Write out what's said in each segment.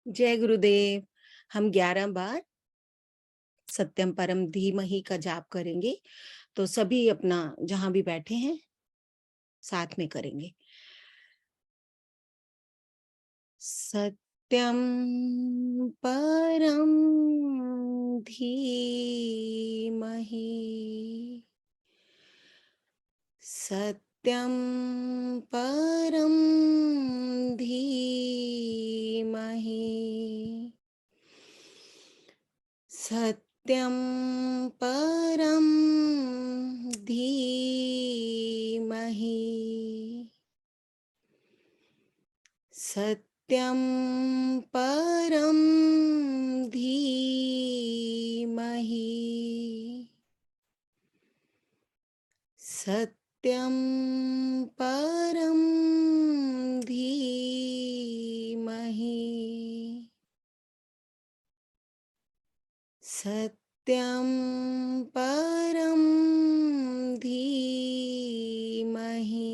जय गुरुदेव। हम 11 बार सत्यम परम धीमहि का जाप करेंगे। तो सभी अपना जहां भी बैठे हैं साथ में करेंगे। सत्यम परम धीमहि। सत्यम परम धीमहि। सत्यं परं धीमहि। सत्यं परं धीमहि। सत्यं परं धीमहि। सत्यं परं धीमहि।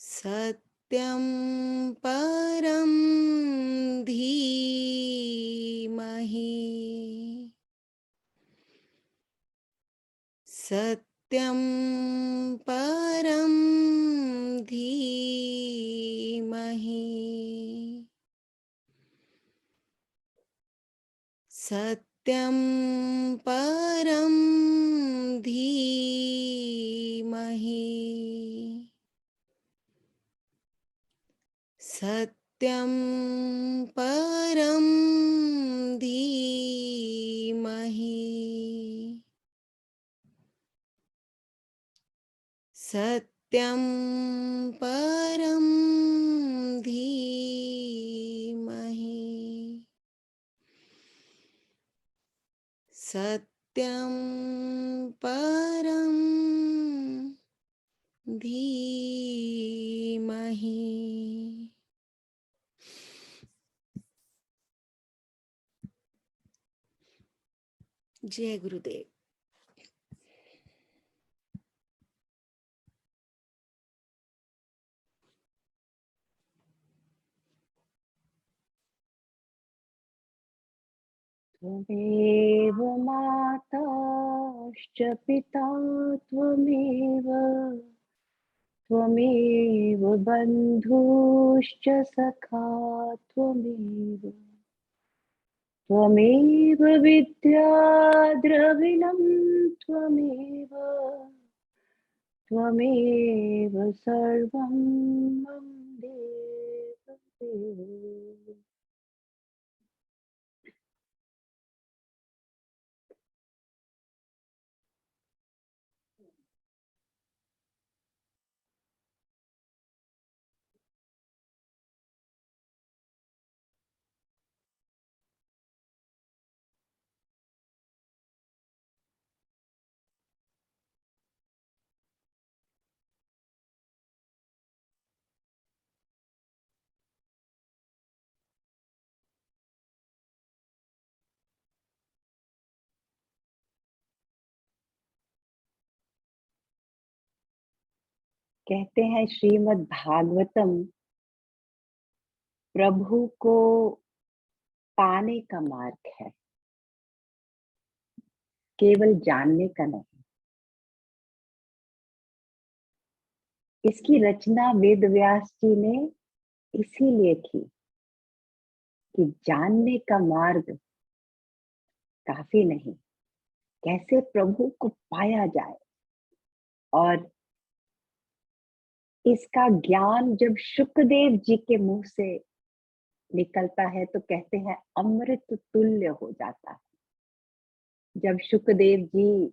सत्यं परं धीमहि। सत्यं परं धीमहि। सत्यं परं धीमहि। सत्यं परं धीमहि। सत्यं परं धीमहि। सत्यं परं धीमहि। जय गुरुदेव। त्वमेव माताश्च पिता त्वमेव त्वमेव बन्धुश्च सखा त्वमेव त्वमेव विद्या द्रविणं त्वमेव त्वमेव सर्वं मम देव देव। कहते हैं श्रीमद् भागवतम प्रभु को पाने का मार्ग है, केवल जानने का नहीं। इसकी रचना वेद व्यास जी ने इसीलिए की कि जानने का मार्ग काफी नहीं, कैसे प्रभु को पाया जाए। और इसका ज्ञान जब शुकदेव जी के मुंह से निकलता है तो कहते हैं अमृत तुल्य हो जाता है। जब शुकदेव जी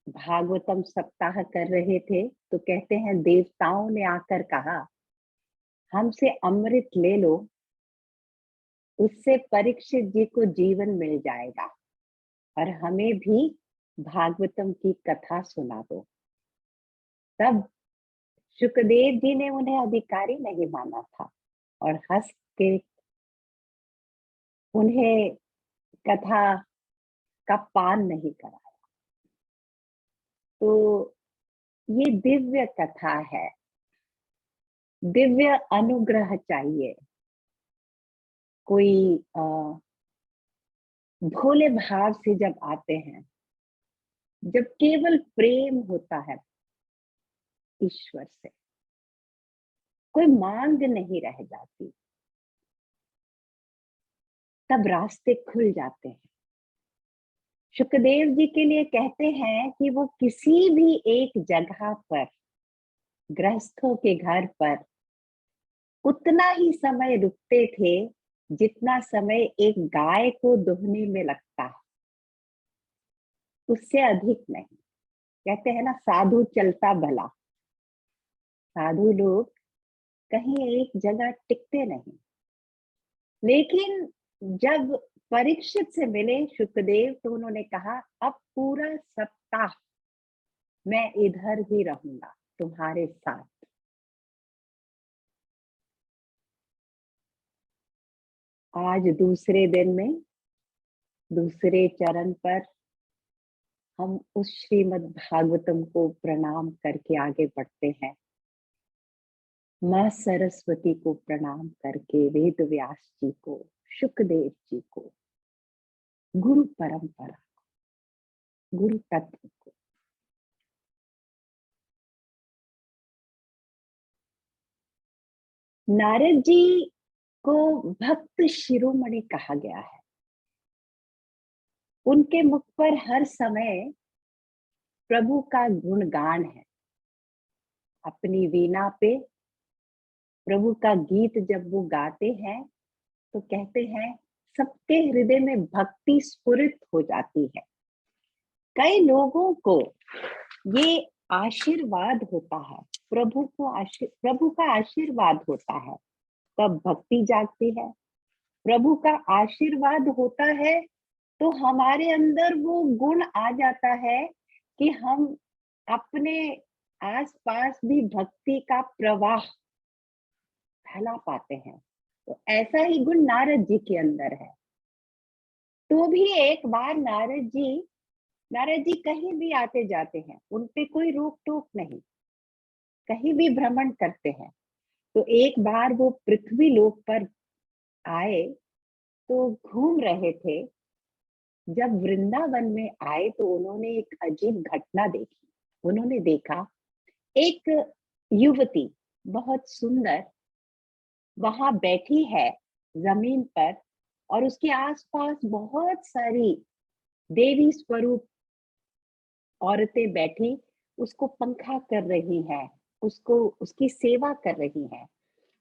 भागवतम सप्ताह कर रहे थे तो कहते हैं देवताओं ने आकर कहा हमसे अमृत ले लो, उससे परीक्षित जी को जीवन मिल जाएगा और हमें भी भागवतम की कथा सुना दो। तब शुकदेव जी ने उन्हें अधिकारी नहीं माना था और हंस के उन्हें कथा का पान नहीं कराया। तो ये दिव्य कथा है दिव्य अनुग्रह चाहिए, कोई भोले भाव से जब आते हैं, जब केवल प्रेम होता है ईश्वर से, कोई मांग नहीं रह जाती, तब रास्ते खुल जाते हैं। सुखदेव जी के लिए कहते हैं कि वो किसी भी एक जगह पर, गृहस्थों के घर पर उतना ही समय रुकते थे जितना समय एक गाय को दुहने में लगता है, उससे अधिक नहीं। कहते हैं ना, साधु चलता भला। साधु लोग कहीं एक जगह टिकते नहीं। लेकिन जब परीक्षित से मिले सुखदेव, तो उन्होंने कहा अब पूरा सप्ताह मैं इधर ही रहूंगा तुम्हारे साथ। आज दूसरे दिन में, दूसरे चरण पर हम उस श्रीमद् भागवतम को प्रणाम करके आगे बढ़ते हैं। माँ सरस्वती को प्रणाम करके, वेद व्यास जी को, सुखदेव जी को, गुरु परंपरा, गुरु तत्व को। नारद जी को भक्त शिरोमणि कहा गया है। उनके मुख पर हर समय प्रभु का गुणगान है। अपनी वीणा पे प्रभु का गीत जब वो गाते हैं तो कहते हैं सबके हृदय में भक्ति स्फुरित हो जाती है। कई लोगों को ये आशीर्वाद होता है, प्रभु का आशीर्वाद होता है, तब भक्ति जागती है। प्रभु का आशीर्वाद होता है तो हमारे अंदर वो गुण आ जाता है कि हम अपने आसपास भी भक्ति का प्रवाह फैला पाते हैं। तो ऐसा ही गुण नारद जी के अंदर है। तो भी एक बार नारद जी कहीं भी आते जाते हैं, उन पे कोई रोक टोक नहीं, कहीं भी भ्रमण करते हैं। तो एक बार वो पृथ्वी लोक पर आए, तो घूम रहे थे। जब वृंदावन में आए तो उन्होंने एक अजीब घटना देखी। उन्होंने देखा एक युवती बहुत सुंदर वहां बैठी है जमीन पर, और उसके आसपास बहुत सारी देवी स्वरूप औरतें बैठी उसको पंखा कर रही हैं, उसको उसकी सेवा कर रही हैं।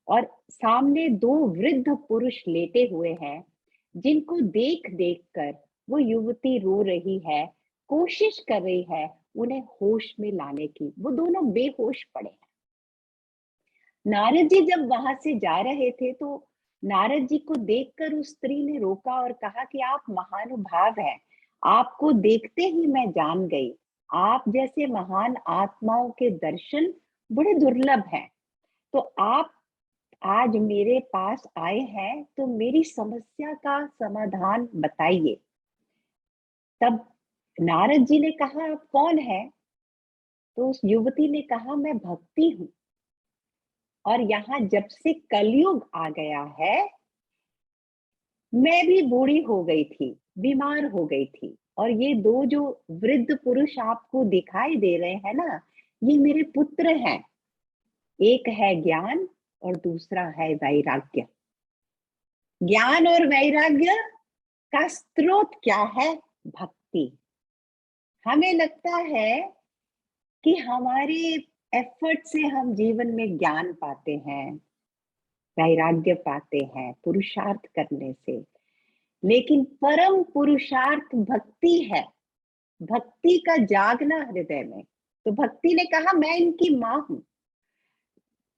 और सामने दो वृद्ध पुरुष लेटे हुए हैं, जिनको देख देख कर वो युवती रो रही है, कोशिश कर रही है उन्हें होश में लाने की। वो दोनों बेहोश पड़े हैं। नारद जी जब वहां से जा रहे थे तो नारद जी को देखकर उस स्त्री ने रोका और कहा कि आप महानुभाव हैं, आपको देखते ही मैं जान गई। आप जैसे महान आत्माओं के दर्शन बड़े दुर्लभ हैं। तो आप आज मेरे पास आए हैं, तो मेरी समस्या का समाधान बताइए। तब नारद जी ने कहा आप कौन है? तो उस युवती ने कहा मैं भक्ति हूं, और यहाँ जब से कलयुग आ गया है, मैं भी बूढ़ी हो गई थी, बीमार हो गई थी, और ये दो जो वृद्ध पुरुष आपको दिखाई दे रहे हैं ना, ये मेरे पुत्र हैं। एक है ज्ञान और दूसरा है वैराग्य। ज्ञान और वैराग्य का स्रोत क्या है? भक्ति। हमें लगता है कि हमारे एफर्ट से हम जीवन में ज्ञान पाते हैं, वैराग्य पाते हैं पुरुषार्थ करने से, लेकिन परम पुरुषार्थ भक्ति है। भक्ति का जागना हृदय में। तो भक्ति ने कहा मैं इनकी माँ हूं।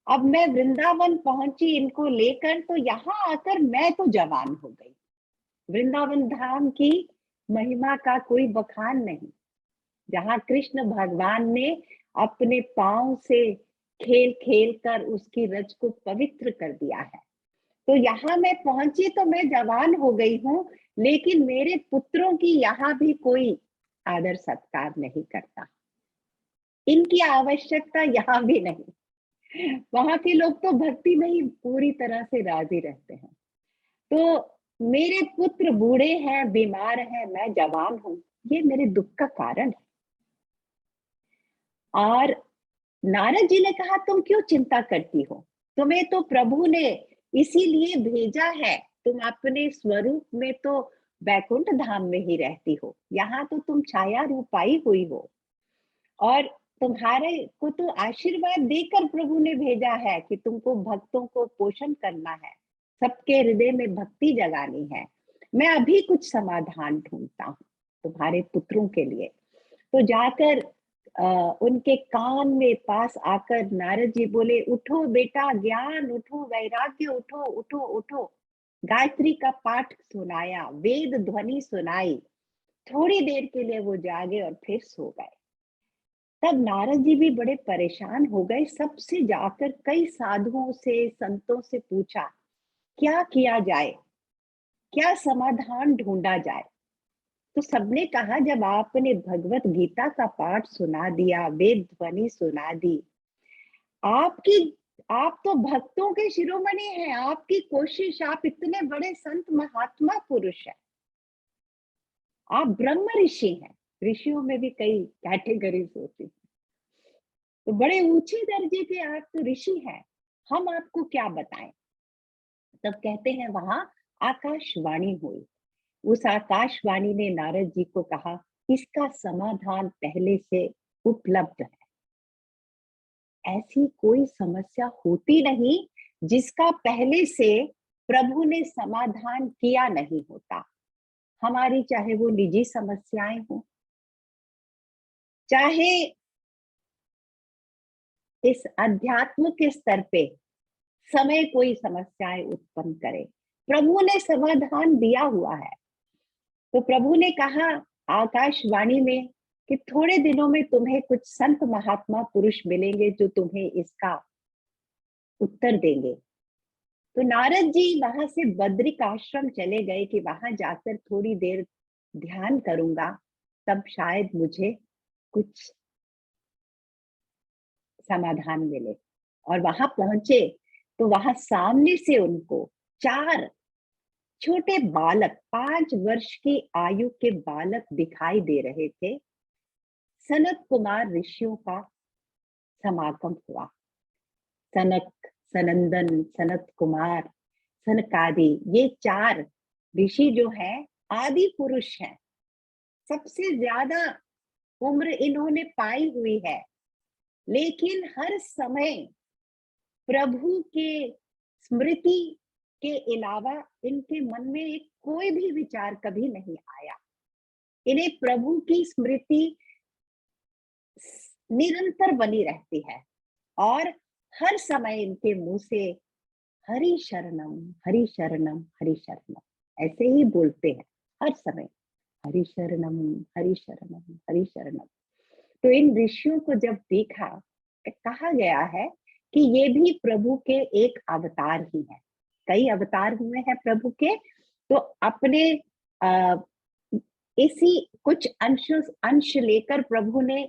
अब मैं वृंदावन पहुंची इनको लेकर, तो यहाँ आकर मैं तो जवान हो गई। वृंदावन धाम की महिमा का कोई बखान नहीं, जहाँ कृष्ण भगवान ने अपने पांव से खेल खेल कर उसकी रज को पवित्र कर दिया है। तो यहाँ मैं पहुंची तो मैं जवान हो गई हूँ, लेकिन मेरे पुत्रों की यहाँ भी कोई आदर सत्कार नहीं करता, इनकी आवश्यकता यहाँ भी नहीं। वहां के लोग तो भक्ति में ही पूरी तरह से राजी रहते हैं। तो मेरे पुत्र बूढ़े हैं, बीमार हैं, मैं जवान हूं, ये मेरे दुख का कारण है। और नारद जी ने कहा, तुम क्यों चिंता करती हो? तुम्हें तो प्रभु ने इसीलिए भेजा है। तुम अपने स्वरूप में तो बैकुंठ धाम में ही रहती हो, यहाँ तो तुम छाया रूपाई हुई हो। और तुम्हारे को तो आशीर्वाद देकर प्रभु ने भेजा है कि तुमको भक्तों को पोषण करना है, सबके हृदय में भक्ति जगानी है। मैं अभी कुछ समाधान ढूंढता हूँ तुम्हारे पुत्रों के लिए। तो जाकर उनके कान में पास आकर नारद जी बोले, उठो बेटा, ज्ञान उठो, वैराग्य उठो, उठो उठो। गायत्री का पाठ सुनाया, वेद ध्वनि सुनाई। थोड़ी देर के लिए वो जागे और फिर सो गए। तब नारद जी भी बड़े परेशान हो गए। सबसे जाकर कई साधुओं से, संतों से पूछा, क्या किया जाए, क्या समाधान ढूंढा जाए? तो सबने कहा, जब आपने भगवत गीता का पाठ सुना दिया, वेद ध्वनि सुना दी, आपकी आप तो भक्तों के शिरोमणि हैं, आपकी कोशिश, आप इतने बड़े संत महात्मा पुरुष हैं, आप ब्रह्म ऋषि हैं। ऋषियों में भी कई कैटेगरीज होती हैं, तो बड़े ऊंचे दर्जे के आप तो ऋषि हैं, हम आपको क्या बताएं? तब कहते हैं वहां आकाशवाणी हुई। उस आकाशवाणी ने नारद जी को कहा, इसका समाधान पहले से उपलब्ध है। ऐसी कोई समस्या होती नहीं जिसका पहले से प्रभु ने समाधान किया नहीं होता। हमारी चाहे वो निजी समस्याएं हो, चाहे इस अध्यात्म के स्तर पे समय कोई समस्याएं उत्पन्न करे, प्रभु ने समाधान दिया हुआ है। तो प्रभु ने कहा आकाशवाणी में कि थोड़े दिनों में तुम्हें कुछ संत महात्मा पुरुष मिलेंगे जो तुम्हें इसका उत्तर देंगे। तो नारद जी वहां से बद्रिक आश्रम चले गए कि वहां जाकर थोड़ी देर ध्यान करूंगा, तब शायद मुझे कुछ समाधान मिले। और वहां पहुंचे तो वहां सामने से उनको 4 छोटे बालक, 5 वर्ष की आयु के बालक दिखाई दे रहे थे। सनत कुमार ऋषियों का समागम हुआ। सनक, सनंदन, सनत कुमार, सनकादि, ये 4 ऋषि जो है आदि पुरुष हैं। सबसे ज्यादा उम्र इन्होंने पाई हुई है, लेकिन हर समय प्रभु के स्मृति के अलावा इनके मन में एक कोई भी विचार कभी नहीं आया। इन्हें प्रभु की स्मृति निरंतर बनी रहती है और हर समय इनके मुंह से हरि शरणम, हरि शरणम, हरि शरणम ऐसे ही बोलते हैं हर समय, हरि शरणम, हरि शरणम, हरि शरणम। तो इन ऋषियों को जब देखा, कहा गया है कि ये भी प्रभु के एक अवतार ही है। कई अवतार हुए हैं प्रभु के, तो अपने इसी कुछ अंश लेकर प्रभु ने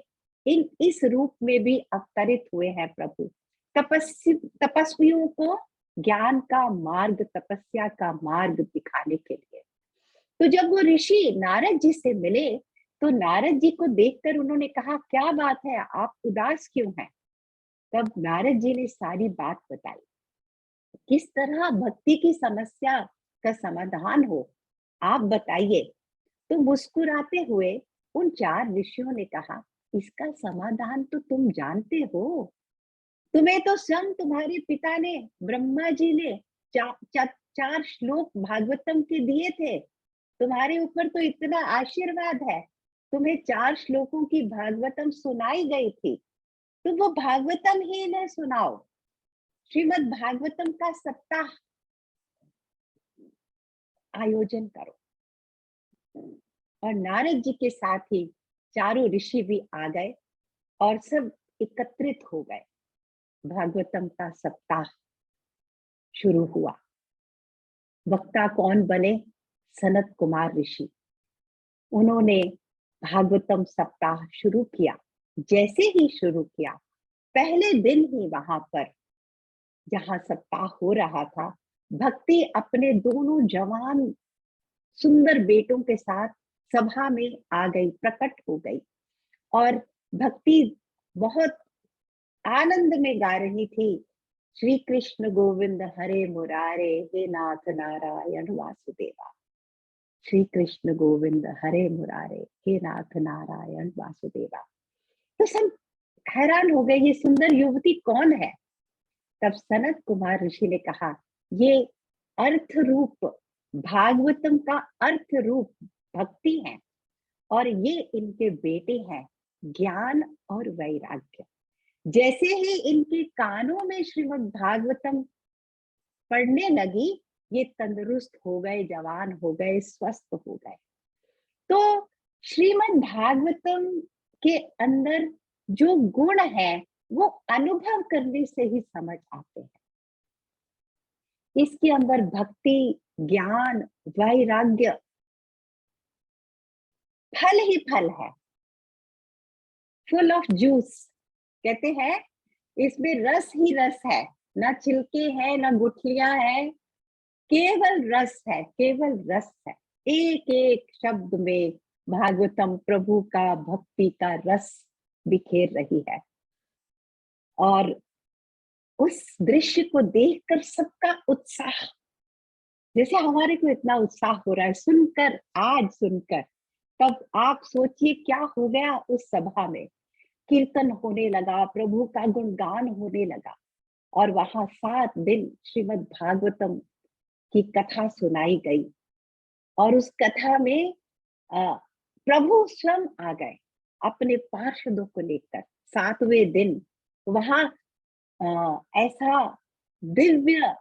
इस रूप में भी अवतरित हुए हैं प्रभु, तपस्वियों को ज्ञान का मार्ग, तपस्या का मार्ग दिखाने के लिए। तो जब वो ऋषि नारद जी से मिले, तो नारद जी को देखकर उन्होंने कहा, क्या बात है, आप उदास क्यों हैं? तब नारद जी ने सारी बात बताई, किस तरह भक्ति की समस्या का समाधान हो, आप बताइए। तो मुस्कुराते हुए उन 4 ऋषियों ने कहा, इसका समाधान तो तुम जानते हो, तुम्हें तो स्वयं तुम्हारे पिता ने, ब्रह्मा जी ने 4 श्लोक भागवतम के दिए थे। तुम्हारे ऊपर तो इतना आशीर्वाद है, तुम्हें 4 श्लोकों की भागवतम सुनाई गई थी, तो वो भागवतम ही इन्हें सुनाओ। श्रीमद् भागवतम का सप्ताह आयोजन करो। और नारद जी के साथ ही चारों ऋषि भी आ गए और सब एकत्रित हो गए। भागवतम का सप्ताह शुरू हुआ। वक्ता कौन बने? सनत कुमार ऋषि। उन्होंने भागवतम सप्ताह शुरू किया। जैसे ही शुरू किया, पहले दिन ही वहां पर जहां सप्ताह हो रहा था, भक्ति अपने दोनों जवान सुंदर बेटों के साथ सभा में आ गई, प्रकट हो गई। और भक्ति बहुत आनंद में गा रही थी, श्री कृष्ण गोविंद हरे मुरारे, हे नाथ नारायण वासुदेवा। श्री कृष्ण गोविंद हरे मुरारे, हे नाथ नारायण वासुदेवा। तो सब हैरान हो गए, ये सुंदर युवती कौन है। तब सनत कुमार ऋषि ने कहा, ये अर्थ रूप भागवतम का अर्थ रूप भक्ति है, और ये इनके बेटे हैं ज्ञान और वैराग्य। जैसे ही इनके कानों में श्रीमद् भागवतम पढ़ने लगी, ये तंदुरुस्त हो गए, जवान हो गए, स्वस्थ हो गए। तो श्रीमद् भागवतम के अंदर जो गुण है वो अनुभव करने से ही समझ आते हैं। इसके अंदर भक्ति, ज्ञान, वैराग्य फल ही फल है, फुल ऑफ जूस कहते हैं। इसमें रस ही रस है, ना छिलके हैं ना गुठलियां हैं, केवल रस है, केवल रस है। एक एक शब्द में भागवतम प्रभु का भक्ति का रस बिखेर रही है। और उस दृश्य को देखकर सबका उत्साह, जैसे हमारे को इतना उत्साह हो रहा है सुनकर, आज सुनकर, तब आप सोचिए क्या हो गया उस सभा में। कीर्तन होने लगा, प्रभु का गुणगान होने लगा, और वहां 7 दिन श्रीमद् भागवतम की कथा सुनाई गई। और उस कथा में प्रभु स्वयं आ गए अपने पार्षदों को लेकर। 7वें दिन वहां ऐसा दिव्य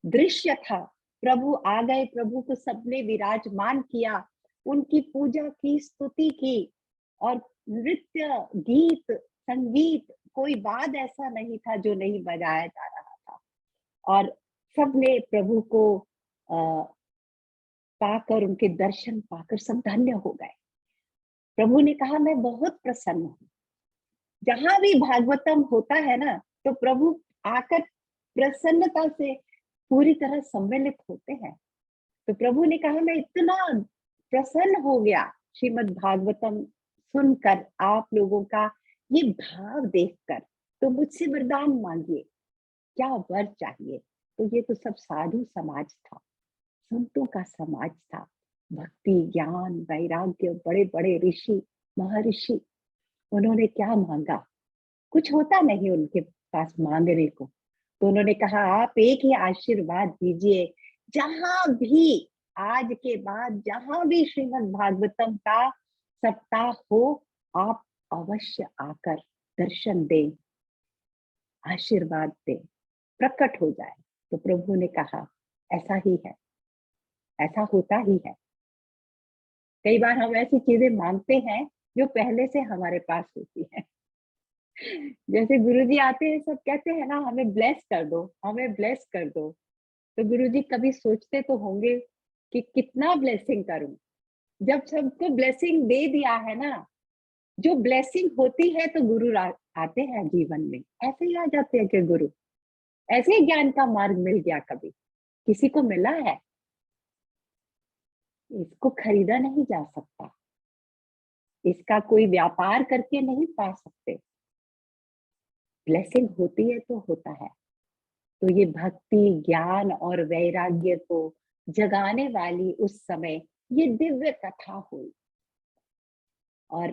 दृश्य था, प्रभु आ गए, प्रभु को सबने विराजमान किया, उनकी पूजा की, स्तुति की, और नृत्य, गीत, संगीत, कोई वाद्य ऐसा नहीं था जो नहीं बजाया जा रहा था। और सबने प्रभु को पाकर, उनके दर्शन पाकर सब धन्य हो गए। प्रभु ने कहा, मैं बहुत प्रसन्न हूँ। जहां भी भागवतम होता है ना, तो प्रभु आकर प्रसन्नता से पूरी तरह सम्मिलित होते हैं। तो प्रभु ने कहा, मैं इतना प्रसन्न हो गया श्रीमद् भागवतम सुनकर, आप लोगों का ये भाव देखकर, तो मुझसे वरदान मांगिए, क्या वर चाहिए। तो ये तो सब साधु समाज था, संतों का समाज था। भक्ति, ज्ञान, वैराग्य, बड़े बड़े ऋषि, महर्षि, उन्होंने क्या मांगा, कुछ होता नहीं उनके पास मांगने को। तो उन्होंने कहा, आप एक ही आशीर्वाद दीजिए, जहां भी आज के बाद जहां भी श्रीमद् भागवतम का सप्ताह हो, आप अवश्य आकर दर्शन दें, आशीर्वाद दें, प्रकट हो जाए। तो प्रभु ने कहा, ऐसा ही है, ऐसा होता ही है। कई बार हम ऐसी चीजें मांगते हैं जो पहले से हमारे पास होती है। जैसे गुरुजी आते हैं, सब कहते हैं ना, हमें ब्लेस कर दो, हमें ब्लेस कर दो। तो गुरुजी कभी सोचते तो होंगे कि कितना ब्लेसिंग करूं। जब सबको ब्लेसिंग दे दिया है ना, जो ब्लेसिंग होती है, तो गुरु आते हैं जीवन में। ऐसे ही आ जाते हैं कि गुरु, ऐसे ही ज्ञान का मार्ग मिल गया, कभी किसी को मिला है। इसको खरीदा नहीं जा सकता, इसका कोई व्यापार करके नहीं पा सकते। ब्लेसिंग होती है तो होता है। तो ये भक्ति, ज्ञान और वैराग्य को जगाने वाली उस समय ये दिव्य कथा हुई। और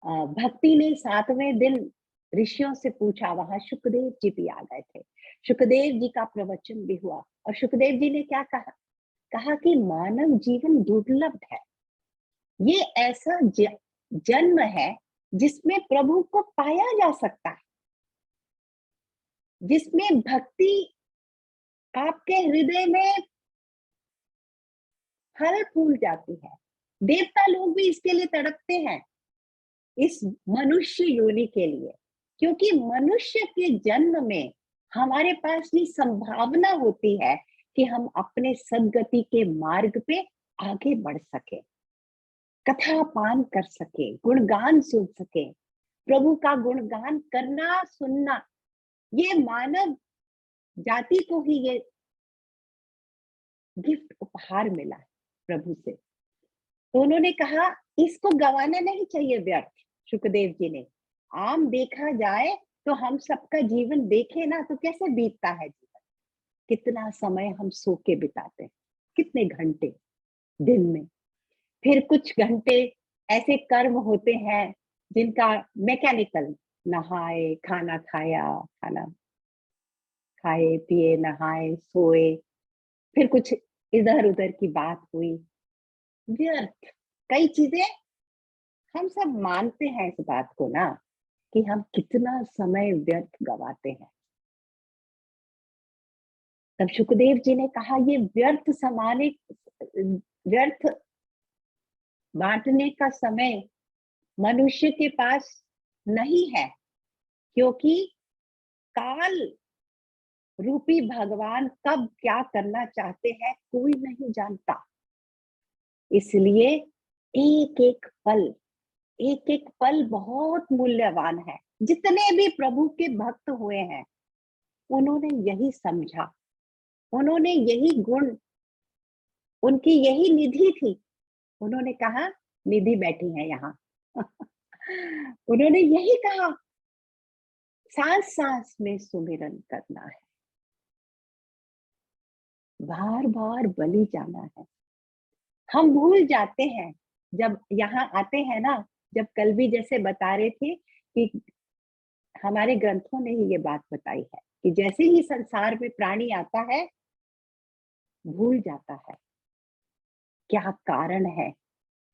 भक्ति ने 7वें दिन ऋषियों से पूछा, वहां सुखदेव जी भी आ गए थे। सुखदेव जी का प्रवचन भी हुआ, और सुखदेव जी ने क्या कहा, कहा कि मानव जीवन दुर्लभ है। ये ऐसा जन्म है जिसमें प्रभु को पाया जा सकता है, जिसमें भक्ति आपके हृदय में फल फूल जाती है। देवता लोग भी इसके लिए तड़पते हैं, इस मनुष्य योनि के लिए, क्योंकि मनुष्य के जन्म में हमारे पास ये संभावना होती है कि हम अपने सद्गति के मार्ग पे आगे बढ़ सके, कथा पान कर सके, गुणगान सुन सके। प्रभु का गुणगान करना, सुनना ये मानव जाति को ही ये गिफ्ट उपहार मिला है प्रभु से। तो उन्होंने कहा इसको गंवाना नहीं चाहिए व्यर्थ। सुखदेव जी ने, आम देखा जाए तो हम सबका जीवन देखे ना तो कैसे बीतता है जीवन, कितना समय हम सो के बिताते हैं, कितने घंटे दिन में, फिर कुछ घंटे ऐसे कर्म होते हैं जिनका मैकेनिकल, नहाए, खाना खाया, खाना खाए पिए, नहाए सोए, फिर कुछ इधर उधर की बात हुई, व्यर्थ। कई चीजें हम सब मानते हैं इस बात को ना, कि हम कितना समय व्यर्थ गवाते हैं। तब सुखदेव जी ने कहा ये व्यर्थ समाने, व्यर्थ बांटने का समय मनुष्य के पास नहीं है, क्योंकि काल रूपी भगवान कब क्या करना चाहते हैं कोई नहीं जानता। इसलिए एक एक पल बहुत मूल्यवान है। जितने भी प्रभु के भक्त हुए हैं उन्होंने यही समझा, उन्होंने यही गुण, उनकी यही निधि थी। उन्होंने कहा, निधि बैठी है यहाँ उन्होंने यही कहा, सांस सांस में सुमिरन करना है, बार बार बलि जाना है। हम भूल जाते हैं जब यहाँ आते हैं ना, जब कल भी जैसे बता रहे थे कि हमारे ग्रंथों ने ही ये बात बताई है कि जैसे ही संसार में प्राणी आता है भूल जाता है क्या कारण है,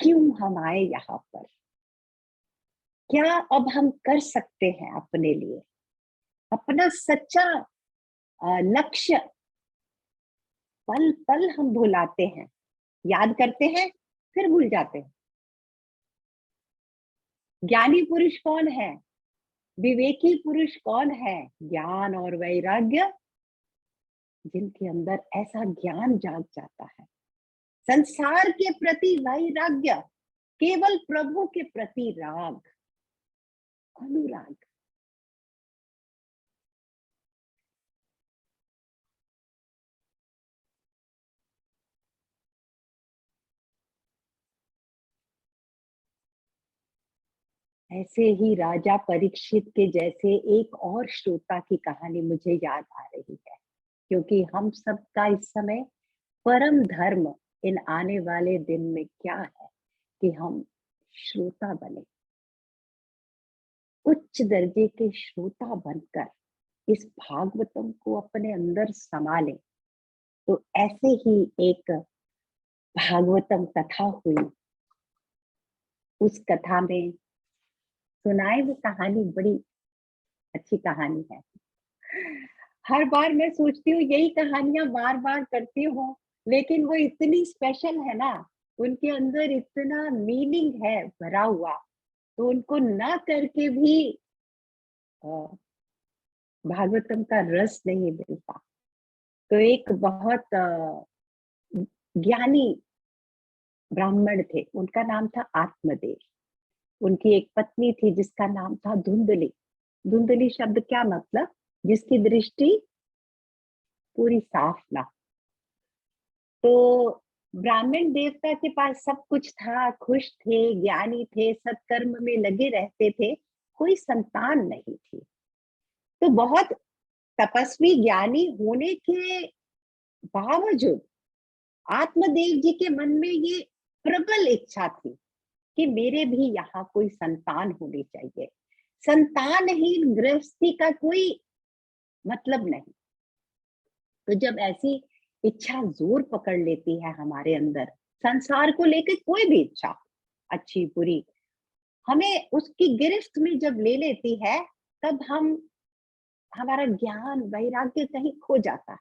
क्यों हम आए यहाँ पर, क्या अब हम कर सकते हैं अपने लिए, अपना सच्चा लक्ष्य पल पल हम भुलाते हैं, याद करते हैं फिर भूल जाते हैं। ज्ञानी पुरुष कौन है, विवेकी पुरुष कौन है, ज्ञान और वैराग्य, जिनके अंदर ऐसा ज्ञान जाग जाता है, संसार के प्रति वैराग्य, केवल प्रभु के प्रति राग, अनुराग। ऐसे ही राजा परीक्षित के जैसे एक और श्रोता की कहानी मुझे याद आ रही है, क्योंकि हम सबका इस समय परम धर्म इन आने वाले दिन में क्या है कि हम श्रोता बने, उच्च दर्जे के श्रोता बनकर इस भागवतम को अपने अंदर संभालें। तो ऐसे ही एक भागवतम कथा हुई, उस कथा में सुनाई हुई कहानी बड़ी अच्छी कहानी है। हर बार मैं सोचती हूँ यही कहानियां बार बार करती हूँ, लेकिन वो इतनी स्पेशल है ना, उनके अंदर इतना मीनिंग है भरा हुआ, तो उनको ना करके भी भागवतम का रस नहीं मिलता। तो एक बहुत ज्ञानी ब्राह्मण थे, उनका नाम था आत्मदेव। उनकी एक पत्नी थी जिसका नाम था धुंधली। धुंधली शब्द क्या मतलब, जिसकी दृष्टि पूरी साफ ना। तो ब्राह्मण देवता के पास सब कुछ था, खुश थे, ज्ञानी थे, सत्कर्म में लगे रहते थे, कोई संतान नहीं थी। तो बहुत तपस्वी ज्ञानी होने के बावजूद आत्मदेव जी के मन में ये प्रबल इच्छा थी कि मेरे भी यहाँ कोई संतान होनी चाहिए। संतानहीन गृहस्थी का कोई मतलब नहीं। तो जब ऐसी इच्छा जोर पकड़ लेती है हमारे अंदर, संसार को लेकर कोई भी इच्छा, अच्छी बुरी, हमें उसकी गिरफ्त में जब ले लेती है, तब हमारा ज्ञान वैराग्य कहीं खो जाता है,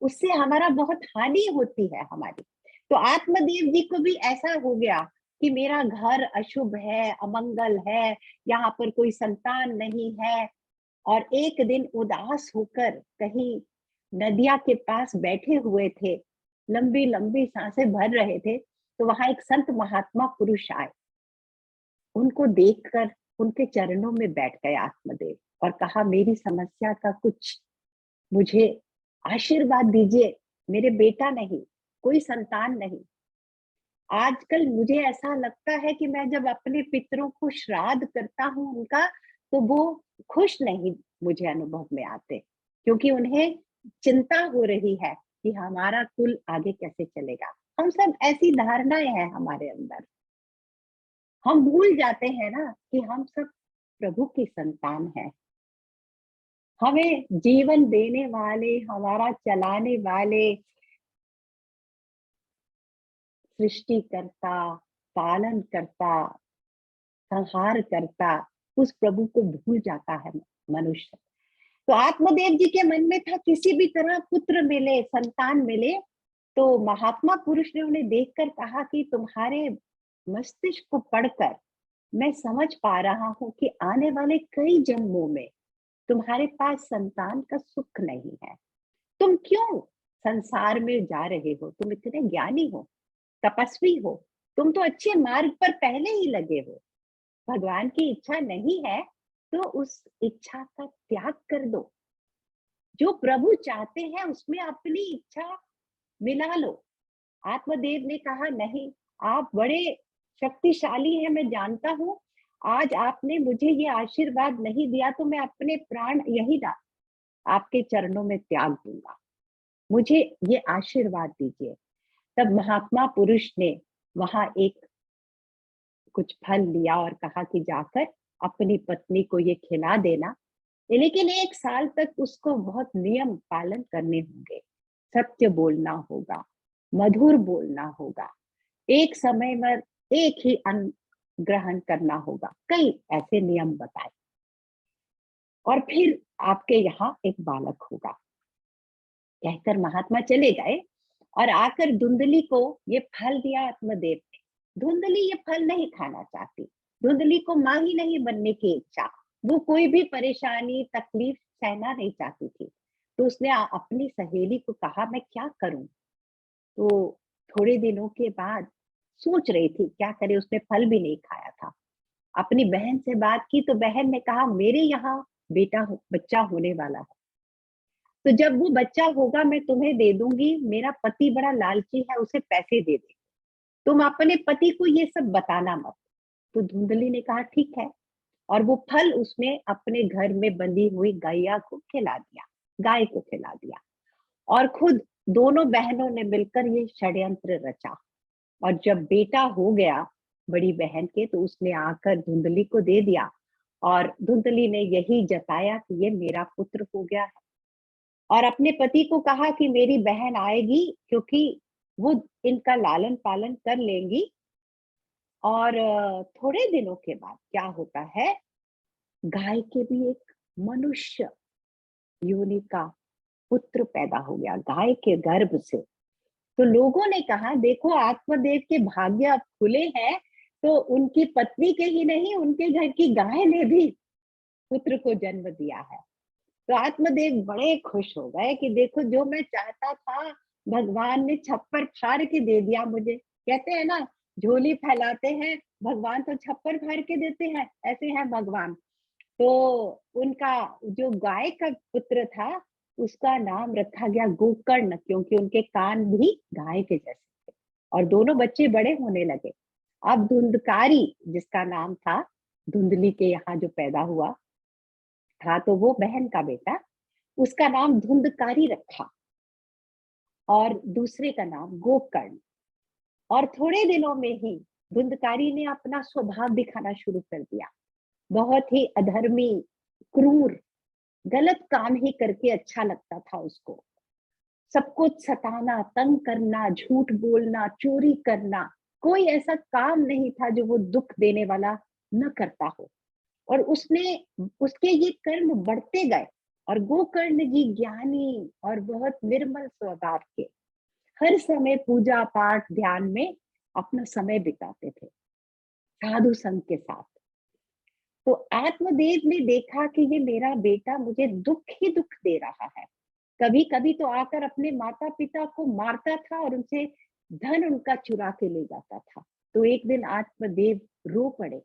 उससे हमारा बहुत हानि होती है हमारी। तो आत्मदेव जी को भी ऐसा हो गया कि मेरा घर अशुभ है, अमंगल है, यहाँ पर कोई संतान नहीं है। और एक दिन उदास होकर कहीं नदिया के पास बैठे हुए थे, लंबी लंबी सांसें भर रहे थे, तो वहां एक संत महात्मा पुरुष आए। उनको देखकर उनके चरणों में बैठ गए आत्मदेव और कहा, मेरी समस्या का कुछ मुझे आशीर्वाद दीजिए। मेरे बेटा नहीं, कोई संतान नहीं। आजकल मुझे ऐसा लगता है कि मैं जब अपने पितरों को श्राद्ध करता हूँ उनका, तो वो खुश नहीं मुझे अनुभव में आते, क्योंकि उन्हें चिंता हो रही है कि हमारा कुल आगे कैसे चलेगा। हम सब ऐसी धारणाएं हैं हमारे अंदर। हम भूल जाते हैं ना कि हम सब प्रभु की संतान हैं। हमें जीवन देने वाले, हमारा चलाने वाले, सृष्टिकर्ता, पालन करता, संहार करता, उस प्रभु को भूल जाता है मनुष्य। तो आत्मदेव जी के मन में था किसी भी तरह पुत्र मिले, संतान मिले। तो महात्मा पुरुष ने उन्हें देखकर कहा कि तुम्हारे मस्तिष्क को पढ़कर मैं समझ पा रहा हूं कि आने वाले कई जन्मों में तुम्हारे पास संतान का सुख नहीं है। तुम क्यों संसार में जा रहे हो? तुम इतने ज्ञानी हो, तपस्वी हो, तुम तो अच्छे मार्ग पर पहले ही लगे हो। भगवान की इच्छा नहीं है तो उस इच्छा का त्याग कर दो। जो प्रभु चाहते हैं उसमें अपनी इच्छा मिला लो। आत्मदेव ने कहा, नहीं, आप बड़े शक्तिशाली हैं, मैं जानता हूं। आज आपने मुझे ये आशीर्वाद नहीं दिया तो मैं अपने प्राण यही ना आपके चरणों में त्याग दूंगा। मुझे ये आशीर्वाद दीजिए। तब महात्मा पुरुष ने वहां एक कुछ फल लिया और कहा कि जाकर अपनी पत्नी को ये खिला देना, लेकिन 1 साल तक उसको बहुत नियम पालन करने होंगे। सत्य बोलना होगा, मधुर बोलना होगा, एक समय में एक ही अन्न ग्रहण करना होगा। कई ऐसे नियम बताए और फिर आपके यहाँ एक बालक होगा। कहकर महात्मा चले गए और आकर धुंधली को ये फल दिया आत्मदेव ने। धुंधली ये फल नहीं खाना चाहती। धुंधली को माँ ही नहीं बनने की इच्छा। वो कोई भी परेशानी, तकलीफ सहना नहीं चाहती थी। तो उसने अपनी सहेली को कहा, मैं क्या करूं? तो थोड़े दिनों के बाद सोच रही थी क्या करे, उसने फल भी नहीं खाया था। अपनी बहन से बात की तो बहन ने कहा, मेरे यहाँ बच्चा होने वाला है, तो जब वो बच्चा होगा मैं तुम्हें दे दूंगी। मेरा पति बड़ा लालची है, उसे पैसे दे दे। तुम अपने पति को ये सब बताना मत। तो धुंधली ने कहा ठीक है, और वो फल उसने अपने घर में बंधी हुई गैया को खिला दिया, गाय को खिला दिया। और खुद दोनों बहनों ने मिलकर ये षड्यंत्र रचा। और जब बेटा हो गया बड़ी बहन के, तो उसने आकर धुंधली को दे दिया और धुंधली ने यही जताया कि ये मेरा पुत्र हो गया है। और अपने पति को कहा कि मेरी बहन आएगी, क्योंकि वो इनका लालन पालन कर लेंगी। और थोड़े दिनों के बाद क्या होता है, गाय के भी एक मनुष्य योनि का पुत्र पैदा हो गया गाय के गर्भ से। तो लोगों ने कहा, देखो आत्मदेव के भाग्य अब खुले हैं। तो उनकी पत्नी के ही नहीं, उनके घर की गाय ने भी पुत्र को जन्म दिया है। तो आत्मदेव बड़े खुश हो गए कि देखो, जो मैं चाहता था भगवान ने छप्पर फाड़ के दे दिया मुझे। कहते हैं ना, झोली फैलाते हैं भगवान तो छप्पर फाड़ के देते हैं, ऐसे हैं भगवान। तो उनका जो गाय का पुत्र था, उसका नाम रखा गया गोकर्ण, क्योंकि उनके कान भी गाय के जैसे थे। और दोनों बच्चे बड़े होने लगे। अब धुंधकारी, जिसका नाम था, धुंधली के यहाँ जो पैदा हुआ था, तो वो बहन का बेटा, उसका नाम धुंधकारी रखा और दूसरे का नाम गोकर्ण। और थोड़े दिनों में ही धुंधकारी ने अपना स्वभाव दिखाना शुरू कर दिया। बहुत ही अधर्मी, क्रूर, गलत काम ही करके अच्छा लगता था उसको। सबको सताना, तंग करना, झूठ बोलना, चोरी करना, कोई ऐसा काम नहीं था जो वो दुख देने वाला न करता हो। और उसके ये कर्म बढ़ते गए। और गोकर्ण जी ज्ञानी और बहुत निर्मल स्वभाव के, हर समय पूजा पाठ ध्यान में अपना समय बिताते थे, साधु संग के साथ। तो आत्मदेव ने देखा कि ये मेरा बेटा मुझे दुख ही दुख दे रहा है। कभी कभी तो आकर अपने माता पिता को मारता था और उनसे धन उनका चुरा के ले जाता था। तो एक दिन आत्मदेव रो पड़े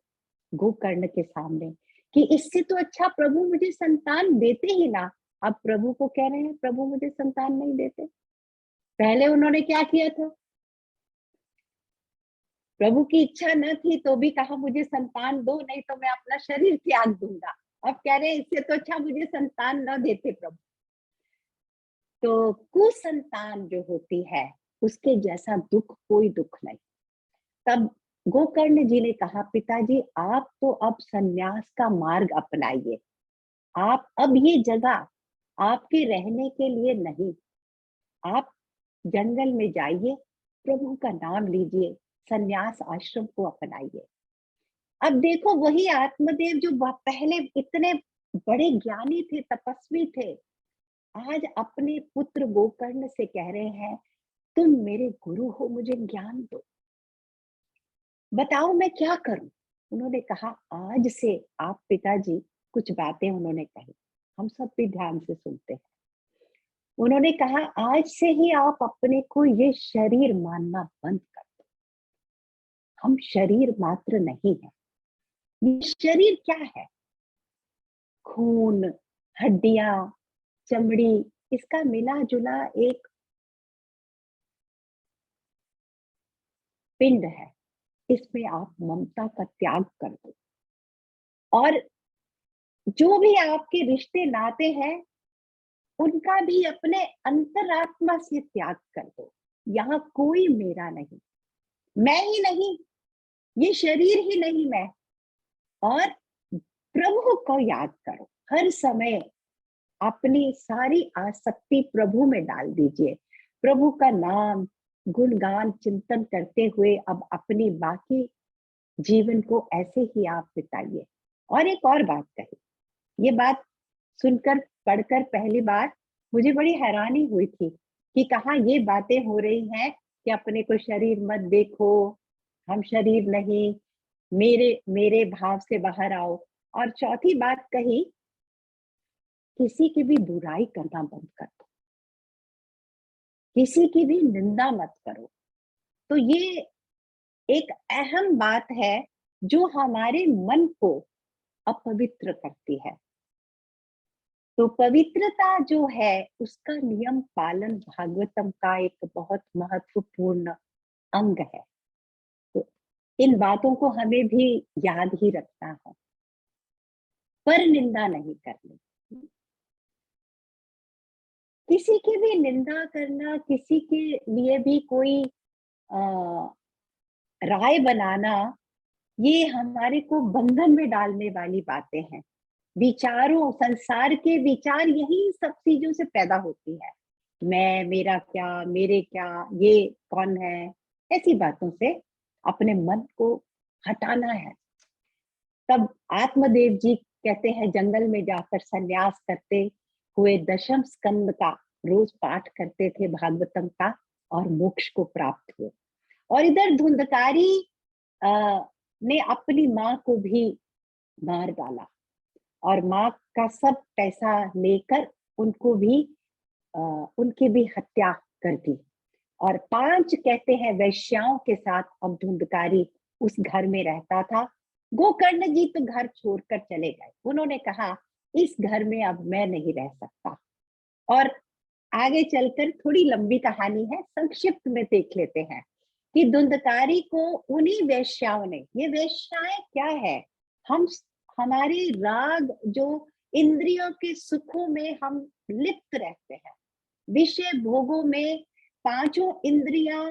गोकर्ण के सामने कि इससे तो अच्छा प्रभु मुझे संतान देते ही ना। अब प्रभु को कह रहे हैं प्रभु मुझे संतान नहीं देते। पहले उन्होंने क्या किया था? प्रभु की इच्छा न थी तो भी कहा मुझे संतान दो, नहीं तो मैं अपना शरीर त्याग दूंगा। अब कह रहे हैं इससे तो अच्छा मुझे संतान न देते प्रभु। तो कुसंतान जो होती है उसके जैसा दुख कोई दुख नहीं। तब गोकर्ण जी ने कहा पिताजी आप तो अब सन्यास का मार्ग अपनाइए। आप अब ये जगह आपके रहने के लिए नहीं। आप जंगल में जाइए, प्रभु का नाम लीजिए, सन्यास आश्रम को अपनाइए। अब देखो वही आत्मदेव जो पहले इतने बड़े ज्ञानी थे, तपस्वी थे, आज अपने पुत्र गोकर्ण से कह रहे हैं तुम मेरे गुरु हो, मुझे ज्ञान दो, बताओ मैं क्या करूं। उन्होंने कहा आज से आप पिताजी, कुछ बातें उन्होंने कही, हम सब भी ध्यान से सुनते हैं। उन्होंने कहा आज से ही आप अपने को ये शरीर मानना बंद कर दो। हम शरीर मात्र नहीं है। ये शरीर क्या है? खून, हड्डियां, चमड़ी, इसका मिला जुला एक पिंड है। इसमें आप ममता का त्याग कर दो और जो भी आपके रिश्ते नाते हैं उनका भी अपने अंतरात्मा से त्याग कर दो। यहाँ कोई मेरा नहीं, मैं ही नहीं, ये शरीर ही नहीं मैं। और प्रभु को याद करो हर समय, अपनी सारी आसक्ति प्रभु में डाल दीजिए। प्रभु का नाम गुणगान चिंतन करते हुए अब अपनी बाकी जीवन को ऐसे ही आप बिताइए। और एक और बात कही, ये बात सुनकर पढ़कर पहली बार मुझे बड़ी हैरानी हुई थी कि कहाँ ये बातें हो रही हैं कि अपने को शरीर मत देखो, हम शरीर नहीं, मेरे मेरे भाव से बाहर आओ। और चौथी बात कही, किसी की भी बुराई करना बंद कर दो, किसी की भी निंदा मत करो। तो ये एक अहम बात है जो हमारे मन को अपवित्र करती है। तो पवित्रता जो है उसका नियम पालन भागवतम का एक बहुत महत्वपूर्ण अंग है। तो इन बातों को हमें भी याद ही रखना है, पर निंदा नहीं करनी। किसी की भी निंदा करना, किसी के लिए भी कोई राय बनाना, ये हमारे को बंधन में डालने वाली बातें हैं। विचारों, संसार के विचार यही सब चीजों से पैदा होती है। मैं, मेरा क्या, मेरे क्या, ये कौन है, ऐसी बातों से अपने मन को हटाना है। तब आत्मदेव जी कहते हैं जंगल में जाकर सन्यास करते हुए दशम स्कंद का रोज पाठ करते थे भागवतम का और मोक्ष को प्राप्त हुए। और इधर धुंधकारी ने अपनी माँ को भी मार डाला और माँ का सब पैसा लेकर उनको भी उनकी भी हत्या कर दी। और 5 कहते हैं वैश्याओं के साथ अब धुंधकारी उस घर में रहता था। गोकर्ण जी तो घर छोड़कर चले गए। उन्होंने कहा इस घर में अब मैं नहीं रह सकता। और आगे चलकर थोड़ी लंबी कहानी है, संक्षिप्त में देख लेते हैं कि धुंधकारी को उन्हीं वेश्याओं ने, ये वेश्याएं क्या है, हम हमारी राग जो इंद्रियों के सुखों में हम लिप्त रहते हैं, विषय भोगों में, पांचों इंद्रियां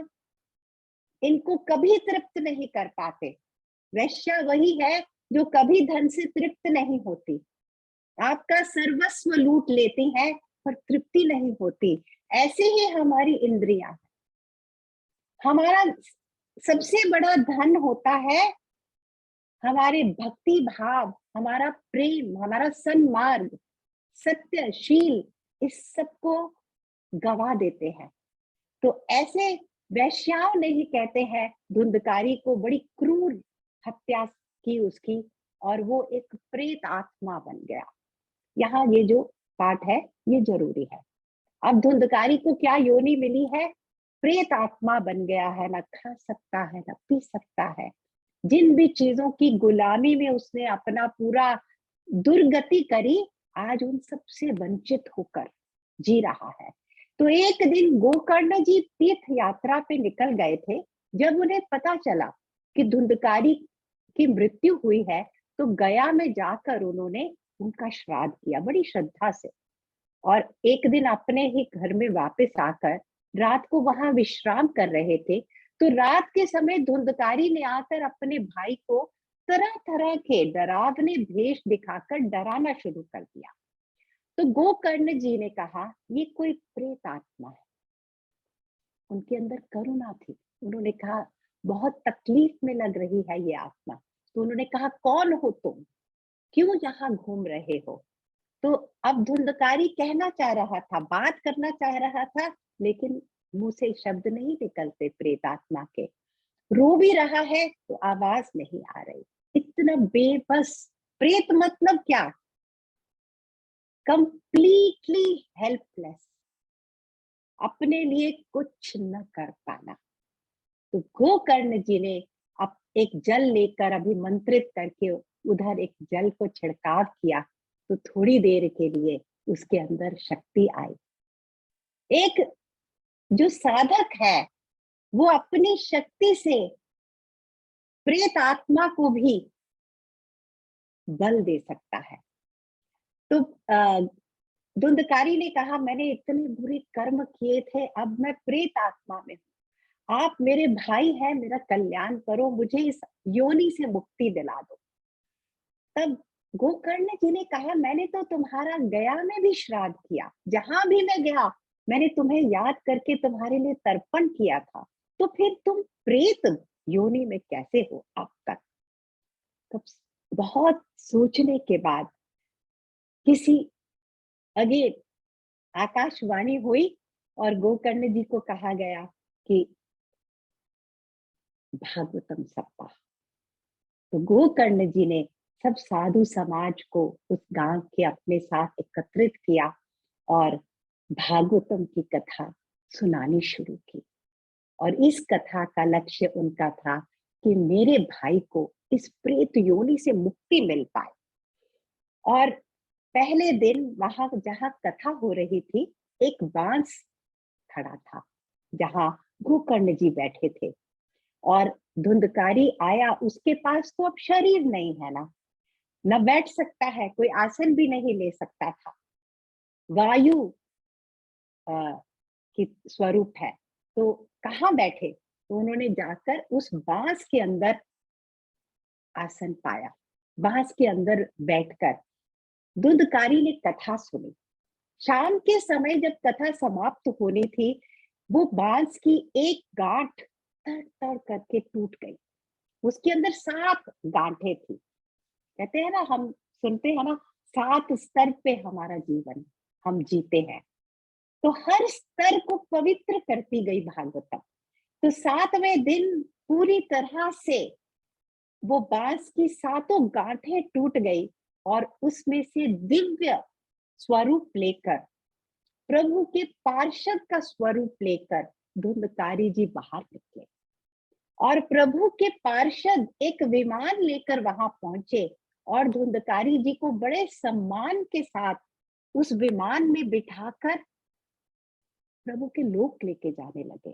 इनको कभी तृप्त नहीं कर पाते। वैश्या वही है जो कभी धन से तृप्त नहीं होती, आपका सर्वस्व लूट लेती है पर तृप्ति नहीं होती। ऐसे ही हमारी इंद्रियां, हमारा सबसे बड़ा धन होता है हमारे भक्ति भाव, हमारा प्रेम, हमारा सन्मार्ग, सत्य, शील, इस सब को गवा देते हैं। तो ऐसे वैश्याओं ने ही कहते हैं धुंधकारी को बड़ी क्रूर हत्या की उसकी, और वो एक प्रेत आत्मा बन गया। यहाँ ये जो पाठ है ये जरूरी है। अब धुंधकारी को क्या योनि मिली है? प्रेत आत्मा बन गया है, ना खा सकता है, ना पी सकता है, जिन भी चीजों की गुलामी में उसने अपना पूरा दुर्गति करी, आज उन सबसे वंचित होकर जी रहा है। तो एक दिन गोकर्ण जी तीर्थ यात्रा पे निकल गए थे। जब उन्हें पता चला कि धुंधकारी की मृत्यु हुई है, तो गया में जाकर उन्होंने उनका श्राद्ध किया बड़ी श्रद्धा से। और एक दिन अपने ही घर में वापस आकर रात को वहां विश्राम कर रहे थे, तो रात के समय धुंधकारी ने आकर अपने भाई को तरह तरह के डरावने भेष दिखाकर डराना शुरू कर दिया। तो गोकर्ण जी ने कहा, ये कोई प्रेत आत्मा है। उनके अंदर करुणा थी। उन्होंने कहा, बहुत तकलीफ में लग रही है ये आत्मा। तो उन्होंने कहा, कौन हो तुम, क्यों यहाँ घूम रहे हो? तो अब धुंधकारी कहना चाह रहा था, बात करना चाह रहा था, लेकिन मुंह से शब्द नहीं निकलते प्रेत आत्मा के। रो भी रहा है तो आवाज नहीं आ रही, इतना बेबस। प्रेत मतलब क्या? कंप्लीटली हेल्पलेस, अपने लिए कुछ न कर पाना। तो गोकर्ण जी ने अब एक जल लेकर अभिमंत्रित करके उधर एक जल को छिड़काव किया, तो थोड़ी देर के लिए उसके अंदर शक्ति आई। एक जो साधक है वो अपनी शक्ति से प्रेत आत्मा को भी बल दे सकता है। तो धुंधकारी ने कहा, मैंने इतने बुरे कर्म किए थे, अब मैं प्रेत आत्मा में हूँ। आप मेरे भाई हैं, मेरा कल्याण करो, मुझे इस योनि से मुक्ति दिला दो। तब गोकर्ण जी ने कहा, मैंने तो तुम्हारा गया में भी श्राद्ध किया, जहां भी मैं गया मैंने तुम्हें याद करके तुम्हारे लिए तर्पण किया था, तो फिर तुम प्रेत योनि में कैसे हो अब तक? तब बहुत सोचने के बाद किसी अगेन आकाशवाणी हुई और गोकर्ण जी को कहा गया कि भागवतम सप्ताह। तो गोकर्ण जी ने सब साधु समाज को उस गांव के अपने साथ एकत्रित किया और भागवतम की कथा सुनानी शुरू की। और इस कथा का लक्ष्य उनका था कि मेरे भाई को इस प्रेत योनि से मुक्ति मिल पाए। और पहले दिन वहां जहां कथा हो रही थी, एक बांस खड़ा था जहां गोकर्ण जी बैठे थे। और धुंधकारी आया, उसके पास तो अब शरीर नहीं है ना, न बैठ सकता है, कोई आसन भी नहीं ले सकता था, वायु की स्वरूप है। तो कहाँ बैठे? तो उन्होंने जाकर उस बांस के अंदर आसन पाया। बांस के अंदर बैठकर धुंधकारी ने कथा सुनी। शाम के समय जब कथा समाप्त होनी थी, वो बांस की एक गांठ तड़ तड़ करके टूट गई। उसके अंदर 7 गांठें थी। कहते हैं ना, हम सुनते हैं ना, 7 स्तर पे हमारा जीवन हम जीते हैं। तो हर स्तर को पवित्र करती गई भागवतम। तो 7वें दिन पूरी तरह से वो बांस की 7 गांठें टूट गई और उसमें से दिव्य स्वरूप लेकर, प्रभु के पार्षद का स्वरूप लेकर धुंधकारी जी बाहर निकले। और प्रभु के पार्षद एक विमान लेकर वहां पहुंचे और धुंधकारी जी को बड़े सम्मान के साथ उस विमान में बिठाकर प्रभु के लोक लेके जाने लगे।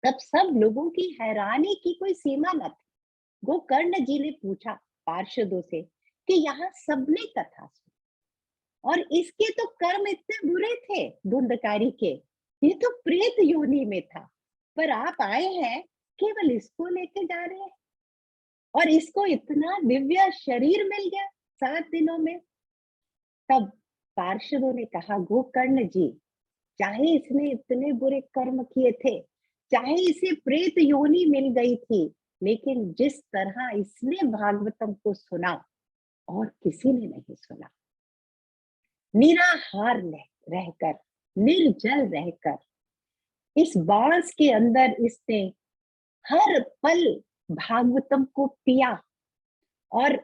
तब सब लोगों की हैरानी की कोई सीमा न थी। गोकर्ण जी ने पूछा पार्षदों से कि यहाँ सबने कथा सुनी और इसके तो कर्म इतने बुरे थे धुंधकारी के, ये तो प्रेत योनि में था, पर आप आए हैं केवल इसको लेके जा रहे हैं और इसको इतना दिव्य शरीर मिल गया 7 दिनों में। तब पार्षदों ने कहा, गोकर्ण जी, चाहे इसने इतने बुरे कर्म किए थे, चाहे इसे प्रेत योनि मिल गई थी, लेकिन जिस तरह इसने भागवतम को सुना और किसी ने नहीं सुना, निराहार रहकर, निर्जल रहकर, इस बांस के अंदर इसने हर पल भागवतम को पिया। और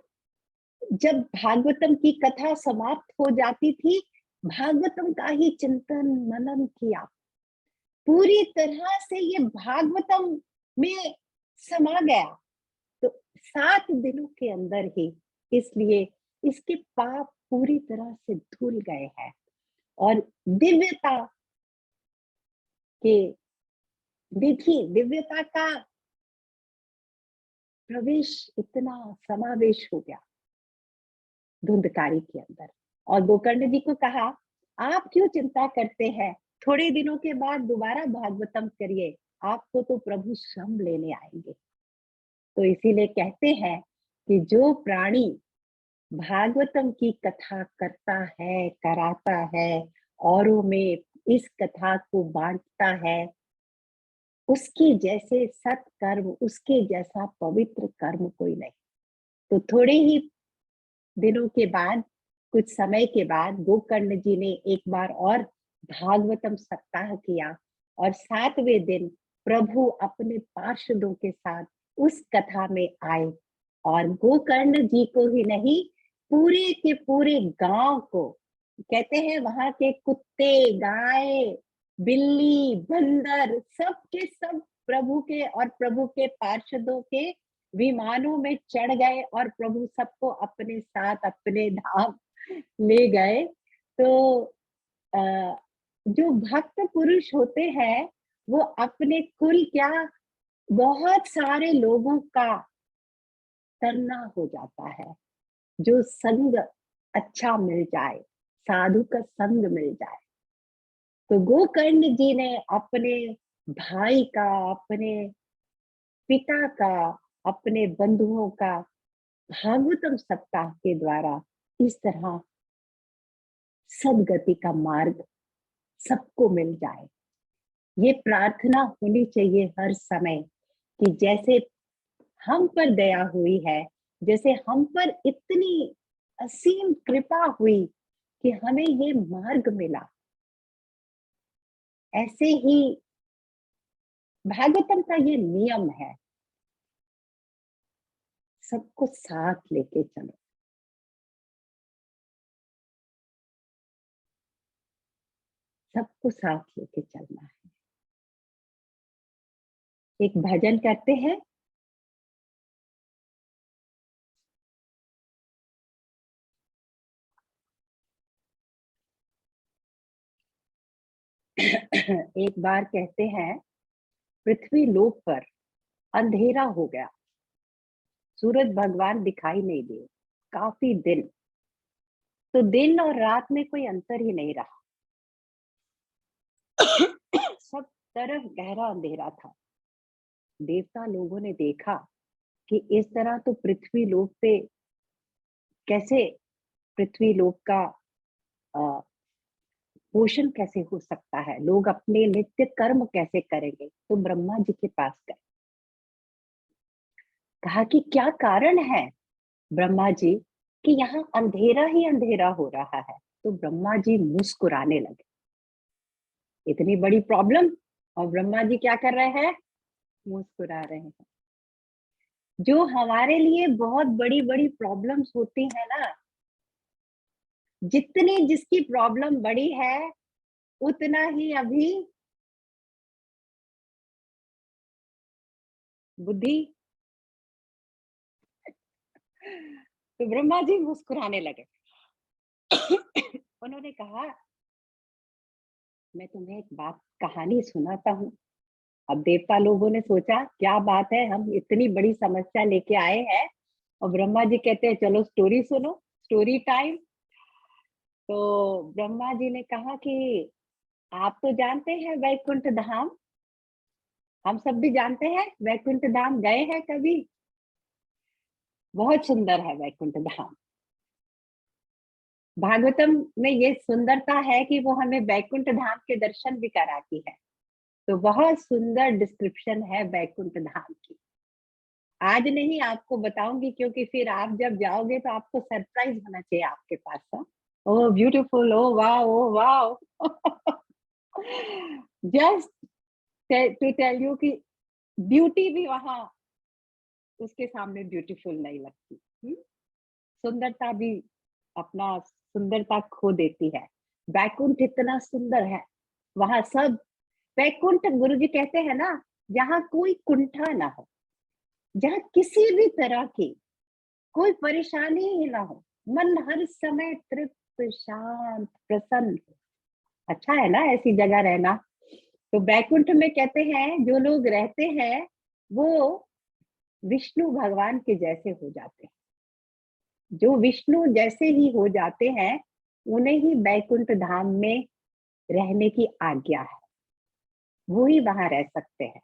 जब भागवतम की कथा समाप्त हो जाती थी, भागवतम का ही चिंतन मनन किया। पूरी तरह से ये भागवतम में समा गया। तो 7 दिनों के अंदर ही, इसलिए इसके पाप पूरी तरह से धुल गए हैं और दिव्यता के, देखिए दिव्यता का प्रवेश, इतना समावेश हो गया धुंधकारी के अंदर। और गोकर्ण जी को कहा, आप क्यों चिंता करते हैं, थोड़े दिनों के बाद दोबारा भागवतम करिए, आपको तो प्रभु स्वयं लेने आएंगे। तो इसीलिए कहते हैं कि जो प्राणी भागवतम की कथा करता है, कराता है, औरों में इस कथा को बांटता है, उसके जैसे सत्कर्म, उसके जैसा पवित्र कर्म कोई नहीं। तो थोड़े ही दिनों के बाद, कुछ समय के बाद गोकर्ण जी ने एक बार और भागवतम सप्ताह किया और 7वें दिन प्रभु अपने पार्षदों के साथ उस कथा में आए और गोकर्ण जी को ही नहीं, पूरे के पूरे गांव को, कहते हैं वहां के कुत्ते, गाय, बिल्ली, बंदर, सब के सब प्रभु के और प्रभु के पार्षदों के विमानों में चढ़ गए और प्रभु सबको अपने साथ अपने धाम ले गए। तो जो भक्त पुरुष होते हैं वो अपने कुल क्या, बहुत सारे लोगों का तरना हो जाता है। जो संग अच्छा मिल जाए, साधु का संग मिल जाए। तो गोकर्ण जी ने अपने भाई का, अपने पिता का, अपने बंधुओं का भागवतम सप्ताह के द्वारा इस तरह सदगति का मार्ग सबको मिल जाए। ये प्रार्थना होनी चाहिए हर समय कि जैसे हम पर दया हुई है, जैसे हम पर इतनी असीम कृपा हुई कि हमें ये मार्ग मिला, ऐसे ही भागवतम का ये नियम है, सबको साथ लेके चलो। सबको साथ लेके चलना है। एक भजन करते हैं। एक बार कहते हैं, पृथ्वी लोक पर अंधेरा हो गया, सूरज भगवान दिखाई नहीं दिए काफी दिन। तो दिन और रात में कोई अंतर ही नहीं रहा, सब तरफ गहरा अंधेरा था। देवता लोगों ने देखा कि इस तरह तो पृथ्वी लोक पे कैसे, पृथ्वी लोक का पोषण कैसे हो सकता है, लोग अपने नित्य कर्म कैसे करेंगे। तो ब्रह्मा जी के पास गए, कहा कि क्या कारण है ब्रह्मा जी कि यहाँ अंधेरा ही अंधेरा हो रहा है। तो ब्रह्मा जी मुस्कुराने लगे, इतनी बड़ी प्रॉब्लम और ब्रह्मा जी क्या कर रहे हैं, मुस्कुरा रहे हैं। जो हमारे लिए बहुत बड़ी बड़ी प्रॉब्लम्स होती है ना, जितनी जिसकी प्रॉब्लम बड़ी है उतना ही अभी बुद्धि। तो ब्रह्मा जी मुस्कुराने लगे। उन्होंने कहा, मैं तुम्हें एक बात कहानी सुनाता हूँ। अब देवता लोगों ने सोचा क्या बात है, हम इतनी बड़ी समस्या लेके आए हैं और ब्रह्मा जी कहते हैं चलो स्टोरी सुनो, स्टोरी टाइम। तो ब्रह्मा जी ने कहा कि आप तो जानते हैं वैकुंठ धाम, हम सब भी जानते हैं वैकुंठ धाम, गए हैं कभी, बहुत सुंदर है वैकुंठ धाम। भागवतम में ये सुंदरता है कि वो हमें वैकुंठ धाम के दर्शन भी कराती है। तो बहुत सुंदर डिस्क्रिप्शन है वैकुंठ धाम की। आज नहीं, आपको बताऊंगी, क्योंकि फिर आप जब जाओगे तो आपको सरप्राइज होना चाहिए आपके पास। ओ ब्यूटीफुल, ओ वाह, ओ वाह। जस्ट टू टेल यू कि ब्यूटी भी वहां उसके सामने ब्यूटीफुल नहीं लगती। सुंदरता भी अपना सुंदरता खो देती है। वैकुंठ इतना सुंदर है, वहां सब, वैकुंठ गुरु जी कहते हैं ना, जहाँ कोई कुंठा ना हो, जहाँ किसी भी तरह की कोई परेशानी ही ना हो, मन हर समय तृप्त, शांत, प्रसन्न हो। अच्छा है ना ऐसी जगह रहना। तो बैकुंठ में कहते हैं जो लोग रहते हैं वो विष्णु भगवान के जैसे हो जाते हैं। जो विष्णु जैसे ही हो जाते हैं उन्हें ही बैकुंठ धाम में रहने की आज्ञा है, वो ही वहां रह सकते हैं।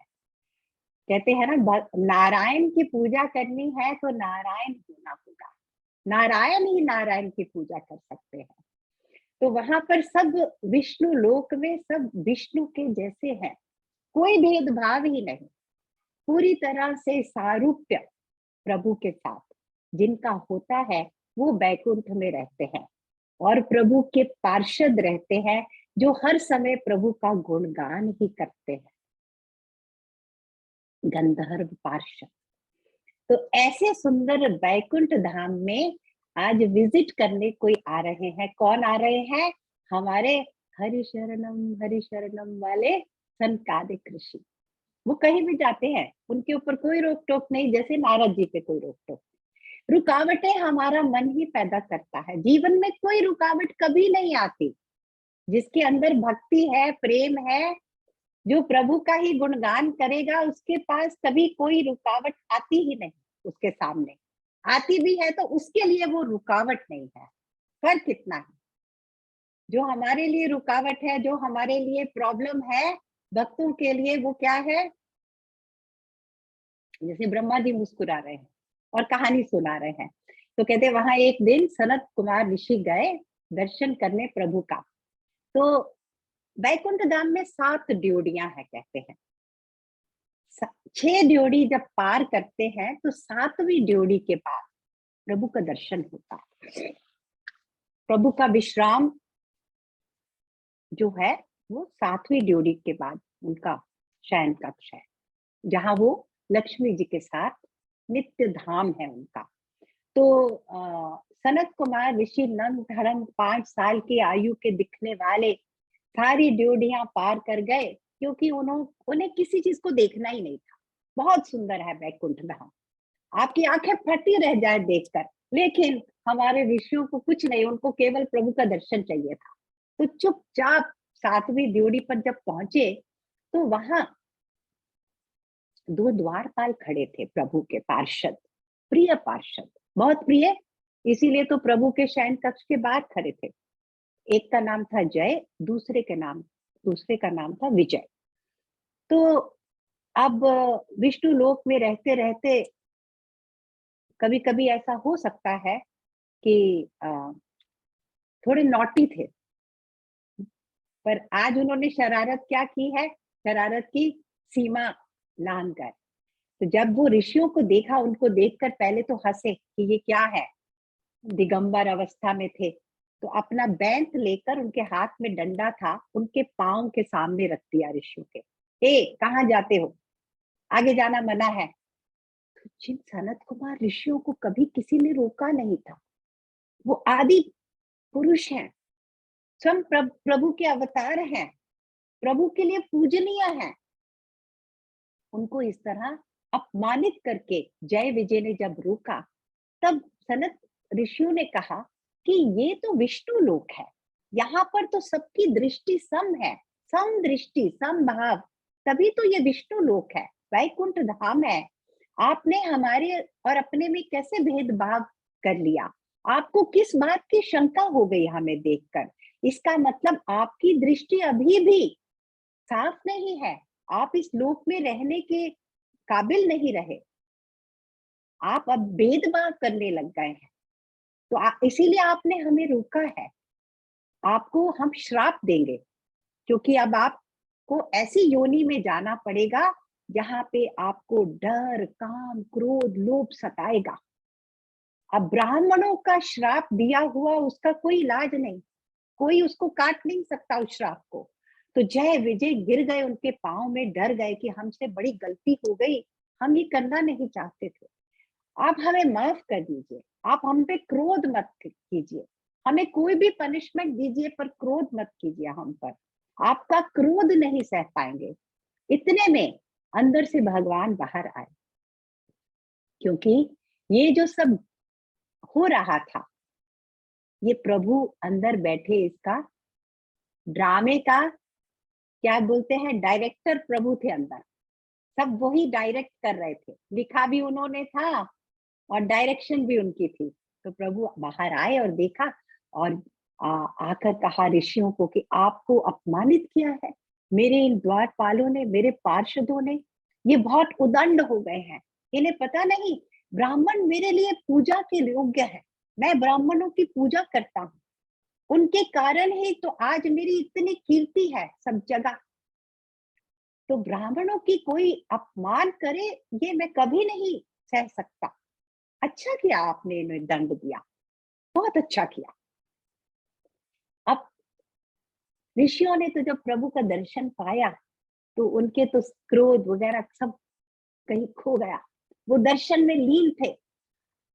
कहते हैं ना, नारायण की पूजा करनी है तो नारायण होना होगा, नारायण ही नारायण की पूजा कर सकते हैं। तो वहां पर सब विष्णु लोक में सब विष्णु के जैसे हैं, कोई भेदभाव ही नहीं, पूरी तरह से सारूप्य प्रभु के साथ जिनका होता है वो बैकुंठ में रहते हैं और प्रभु के पार्षद रहते हैं जो हर समय प्रभु का गुणगान ही करते हैं, गंधर्व पार्षद। तो ऐसे सुंदर बैकुंठ धाम में आज विजिट करने कोई आ रहे हैं। कौन आ रहे हैं? हमारे हरि शरणम वाले सनकादिक ऋषि। वो कहीं भी जाते हैं, उनके ऊपर कोई रोक टोक नहीं, जैसे नारद जी पे कोई रोक टोक। रुकावटें हमारा मन ही पैदा करता है, जीवन में कोई रुकावट कभी नहीं आती। जिसके अंदर भक्ति है, प्रेम है, जो प्रभु का ही गुणगान करेगा उसके पास कभी कोई रुकावट आती ही नहीं। उसके सामने आती भी है तो उसके लिए वो रुकावट नहीं है। फर्क कितना है, जो हमारे लिए रुकावट है, जो हमारे लिए प्रॉब्लम है, भक्तों के लिए वो क्या है? जैसे ब्रह्मा जी मुस्कुरा रहे हैं और कहानी सुना रहे हैं। तो कहते वहां एक दिन सनत कुमार ऋषि गए दर्शन करने प्रभु का। तो बैकुंठ धाम में 7 ड्योढ़ियां हैं कहते हैं। 6 ड्योढ़ी जब पार करते हैं तो 7वीं ड्योढ़ी के बाद प्रभु का दर्शन होता है। प्रभु का विश्राम जो है वो 7वीं ड्योढ़ी के बाद उनका शयन कक्ष है, जहां वो लक्ष्मी जी के साथ नित्य धाम है उनका। तो सनत कुमार ऋषि नंद धर्म 5 साल की आयु के दिखने वाले सारी ड्योढ़ियां पार कर गए, क्योंकि उन्हें किसी चीज को देखना ही नहीं था। बहुत सुंदर है बैकुंठ धाम, आपकी आंखें फटी रह जाए देखकर। लेकिन हमारे ऋषियों को कुछ नहीं, उनको केवल प्रभु का दर्शन चाहिए था। तो चुपचाप 7वीं ड्योढ़ी पर जब पहुंचे तो वहां 2 द्वारपाल खड़े थे, प्रभु के पार्षद, प्रिय पार्षद, बहुत प्रिय, इसीलिए तो प्रभु के शयन कक्ष के बाहर खड़े थे। एक का नाम था जय, दूसरे का नाम था विजय। तो अब विष्णु लोक में रहते रहते कभी कभी ऐसा हो सकता है कि थोड़े नॉटी थे, पर आज उन्होंने शरारत क्या की है? शरारत की सीमा लांघ गए। तो जब वो ऋषियों को देखा, उनको देखकर पहले तो हंसे कि ये क्या है, दिगंबर अवस्था में थे। तो अपना बैंत लेकर, उनके हाथ में डंडा था, उनके पांव के सामने रख दिया ऋषियों के। कहाँ जाते हो, आगे जाना मना है। तो जिन सनत कुमार ऋषियों को कभी किसी ने रोका नहीं था, वो आदि पुरुष हैं, स्वयं प्रभु के अवतार हैं, प्रभु के लिए पूजनीय हैं, उनको इस तरह अपमानित करके जय विजय ने जब रोका, तब सनत ऋषियों ने कहा कि ये तो विष्णु लोक है, यहाँ पर तो सबकी दृष्टि सम है, सम दृष्टि सम भाव, तभी तो ये विष्णु लोक है, वैकुंठ धाम है। आपने हमारे और अपने में कैसे भेदभाव कर लिया? आपको किस बात की शंका हो गई हमें देखकर? इसका मतलब आपकी दृष्टि अभी भी साफ नहीं है, आप इस लोक में रहने के काबिल नहीं रहे, आप अब भेदभाव करने लग गए हैं। तो इसीलिए आपने हमें रोका है, आपको हम श्राप देंगे, क्योंकि अब आपको ऐसी योनि में जाना पड़ेगा जहां पे आपको डर, काम, क्रोध, लोभ सताएगा। अब ब्राह्मणों का श्राप दिया हुआ उसका कोई इलाज नहीं, कोई उसको काट नहीं सकता उस श्राप को। तो जय विजय गिर गए उनके पांव में, डर गए कि हमसे बड़ी गलती हो गई, हम ये करना नहीं चाहते थे, आप हमें माफ कर दीजिए, आप हम पे क्रोध मत कीजिए, हमें कोई भी पनिशमेंट दीजिए पर क्रोध मत कीजिए हम पर, आपका क्रोध नहीं सह पाएंगे। इतने में अंदर से भगवान बाहर आए। क्योंकि ये जो सब हो रहा था, ये प्रभु अंदर बैठे इसका ड्रामे का, क्या बोलते हैं, डायरेक्टर प्रभु थे अंदर। सब वही डायरेक्ट कर रहे थे, लिखा भी उन्होंने था और डायरेक्शन भी उनकी थी। तो प्रभु बाहर आए और देखा और आकर कहा ऋषियों को कि आपको अपमानित किया है मेरे इन द्वारपालों ने, मेरे पार्षदों ने। ये बहुत उदंड हो गए हैं, इन्हें पता नहीं ब्राह्मण मेरे लिए पूजा के योग्य है, मैं ब्राह्मणों की पूजा करता हूँ, उनके कारण ही तो आज मेरी इतनी कीर्ति है सब जगह। तो ब्राह्मणों की कोई अपमान करे ये मैं कभी नहीं सह सकता। अच्छा किया आपने इन्हें दंड दिया, बहुत अच्छा किया। अब ऋषियों ने तो जब प्रभु का दर्शन पाया तो उनके तो क्रोध वगैरह सब कहीं खो गया, वो दर्शन में लीन थे,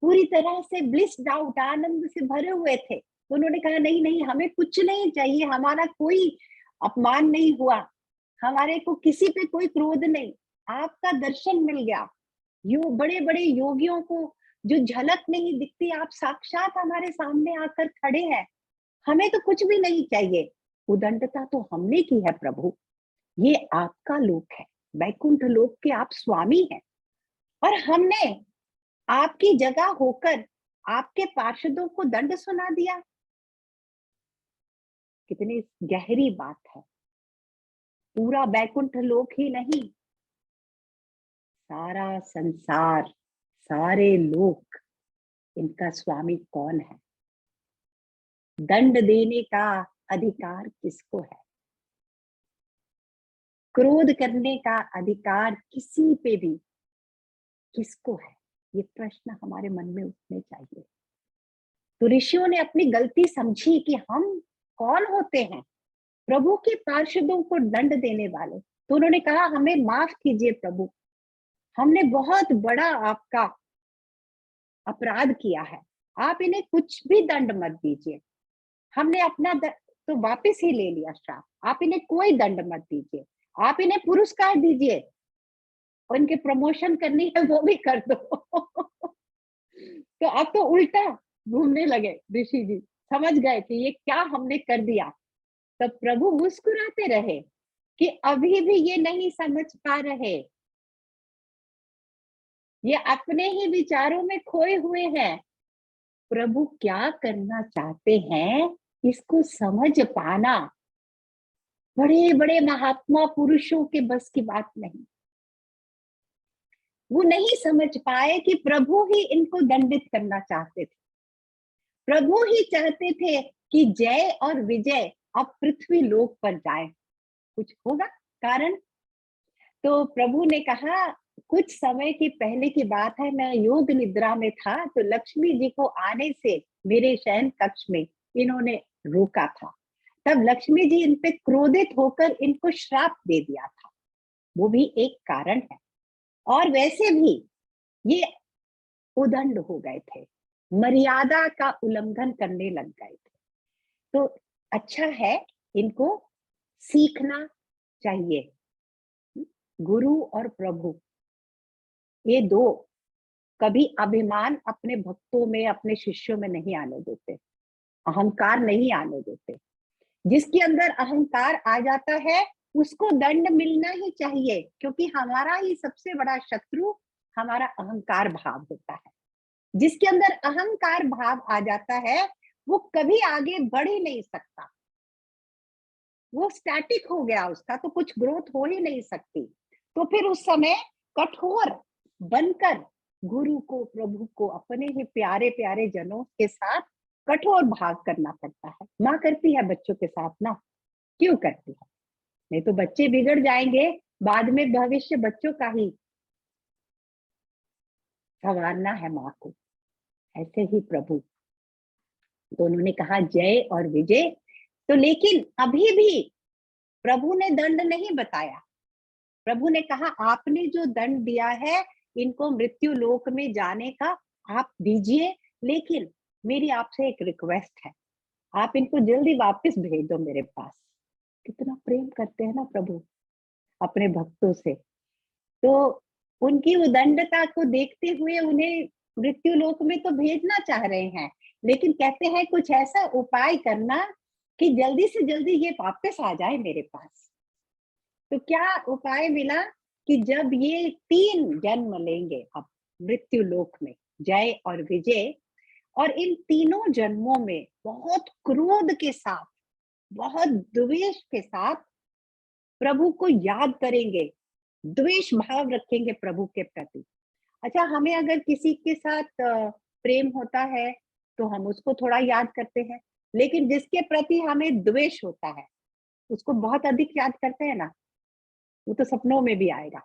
पूरी तरह से ब्लिस्ड आउट, आनंद से भरे हुए थे। तो उन्होंने कहा नहीं नहीं, हमें कुछ नहीं चाहिए, हमारा कोई अपमान नहीं हुआ, हमारे को किसी पे कोई क्रोध नहीं, आपका दर्शन मिल गया। यो बड़े बड़े योगियों को जो झलक नहीं दिखती, आप साक्षात हमारे सामने आकर खड़े हैं, हमें तो कुछ भी नहीं चाहिए। उदंडता तो हमने की है प्रभु, ये आपका लोक है, वैकुंठ लोक के आप स्वामी हैं, और हमने आपकी जगह होकर आपके पार्षदों को दंड सुना दिया। कितनी गहरी बात है। पूरा वैकुंठ लोक ही नहीं, सारा संसार, सारे लोक, इनका स्वामी कौन है? दंड देने का अधिकार किसको है? क्रोध करने का अधिकार किसी पे भी किसको है? ये प्रश्न हमारे मन में उठने चाहिए। तो ऋषियों ने अपनी गलती समझी कि हम कौन होते हैं प्रभु के पार्षदों को दंड देने वाले। तो उन्होंने कहा हमें माफ कीजिए प्रभु, हमने बहुत बड़ा आपका अपराध किया है, आप इन्हें कुछ भी दंड मत दीजिए, हमने अपना तो वापस ही ले लिया श्राप, आप इन्हें कोई दंड मत दीजिए, आप इन्हें पुरस्कार दीजिए और इनके प्रमोशन करनी है वो भी कर दो। तो अब तो उल्टा घूमने लगे ऋषि जी, समझ गए कि ये क्या हमने कर दिया। तब प्रभु मुस्कुराते रहे कि अभी भी ये नहीं समझ पा रहे, ये अपने ही विचारों में खोए हुए हैं। प्रभु क्या करना चाहते हैं इसको समझ पाना बड़े बड़े महात्मा पुरुषों के बस की बात नहीं। वो नहीं समझ पाए कि प्रभु ही इनको दंडित करना चाहते थे, प्रभु ही चाहते थे कि जय और विजय अब पृथ्वी लोक पर जाए। कुछ होगा कारण। तो प्रभु ने कहा कुछ समय की पहले की बात है, मैं योग निद्रा में था तो लक्ष्मी जी को आने से मेरे शयन कक्ष में इन्होंने रोका था, तब लक्ष्मी जी इन पे क्रोधित होकर इनको श्राप दे दिया था, वो भी एक कारण है। और वैसे भी ये उदंड हो गए थे, मर्यादा का उल्लंघन करने लग गए थे। तो अच्छा है, इनको सीखना चाहिए। गुरु और प्रभु ये दो कभी अभिमान अपने भक्तों में, अपने शिष्यों में नहीं आने देते, अहंकार नहीं आने देते। जिसके अंदर अहंकार आ जाता है उसको दंड मिलना ही चाहिए, क्योंकि हमारा ही सबसे बड़ा शत्रु हमारा अहंकार भाव होता है। जिसके अंदर अहंकार भाव आ जाता है वो कभी आगे बढ़ ही नहीं सकता, वो स्टैटिक हो गया, उसका तो कुछ ग्रोथ हो ही नहीं सकती। तो फिर उस समय कठोर बनकर गुरु को, प्रभु को, अपने ही प्यारे प्यारे जनों के साथ कठोर भाव करना पड़ता है। माँ करती है बच्चों के साथ ना, क्यों करती है? नहीं तो बच्चे बिगड़ जाएंगे, बाद में भविष्य बच्चों का ही संवारना है माँ को। ऐसे ही प्रभु, तो उन्होंने कहा जय और विजय। तो लेकिन अभी भी प्रभु ने दंड नहीं बताया। प्रभु ने कहा आपने जो दंड दिया है इनको मृत्यु लोक में जाने का आप दीजिए, लेकिन मेरी आपसे एक रिक्वेस्ट है, आप इनको जल्दी वापस भेज दो मेरे पास। कितना प्रेम करते हैं ना प्रभु अपने भक्तों से। तो उनकी उदंडता को देखते हुए उन्हें मृत्यु लोक में तो भेजना चाह रहे हैं, लेकिन कहते हैं कुछ ऐसा उपाय करना कि जल्दी से जल्दी ये वापस आ जाए मेरे पास। तो क्या उपाय मिला कि जब ये 3 जन्म लेंगे अब मृत्यु लोक में, जय और विजय, और इन तीनों जन्मों में बहुत क्रोध के साथ, बहुत द्वेष के साथ प्रभु को याद करेंगे, द्वेष भाव रखेंगे प्रभु के प्रति। अच्छा, हमें अगर किसी के साथ प्रेम होता है तो हम उसको थोड़ा याद करते हैं, लेकिन जिसके प्रति हमें द्वेष होता है उसको बहुत अधिक याद करते हैं ना, वो तो सपनों में भी आएगा।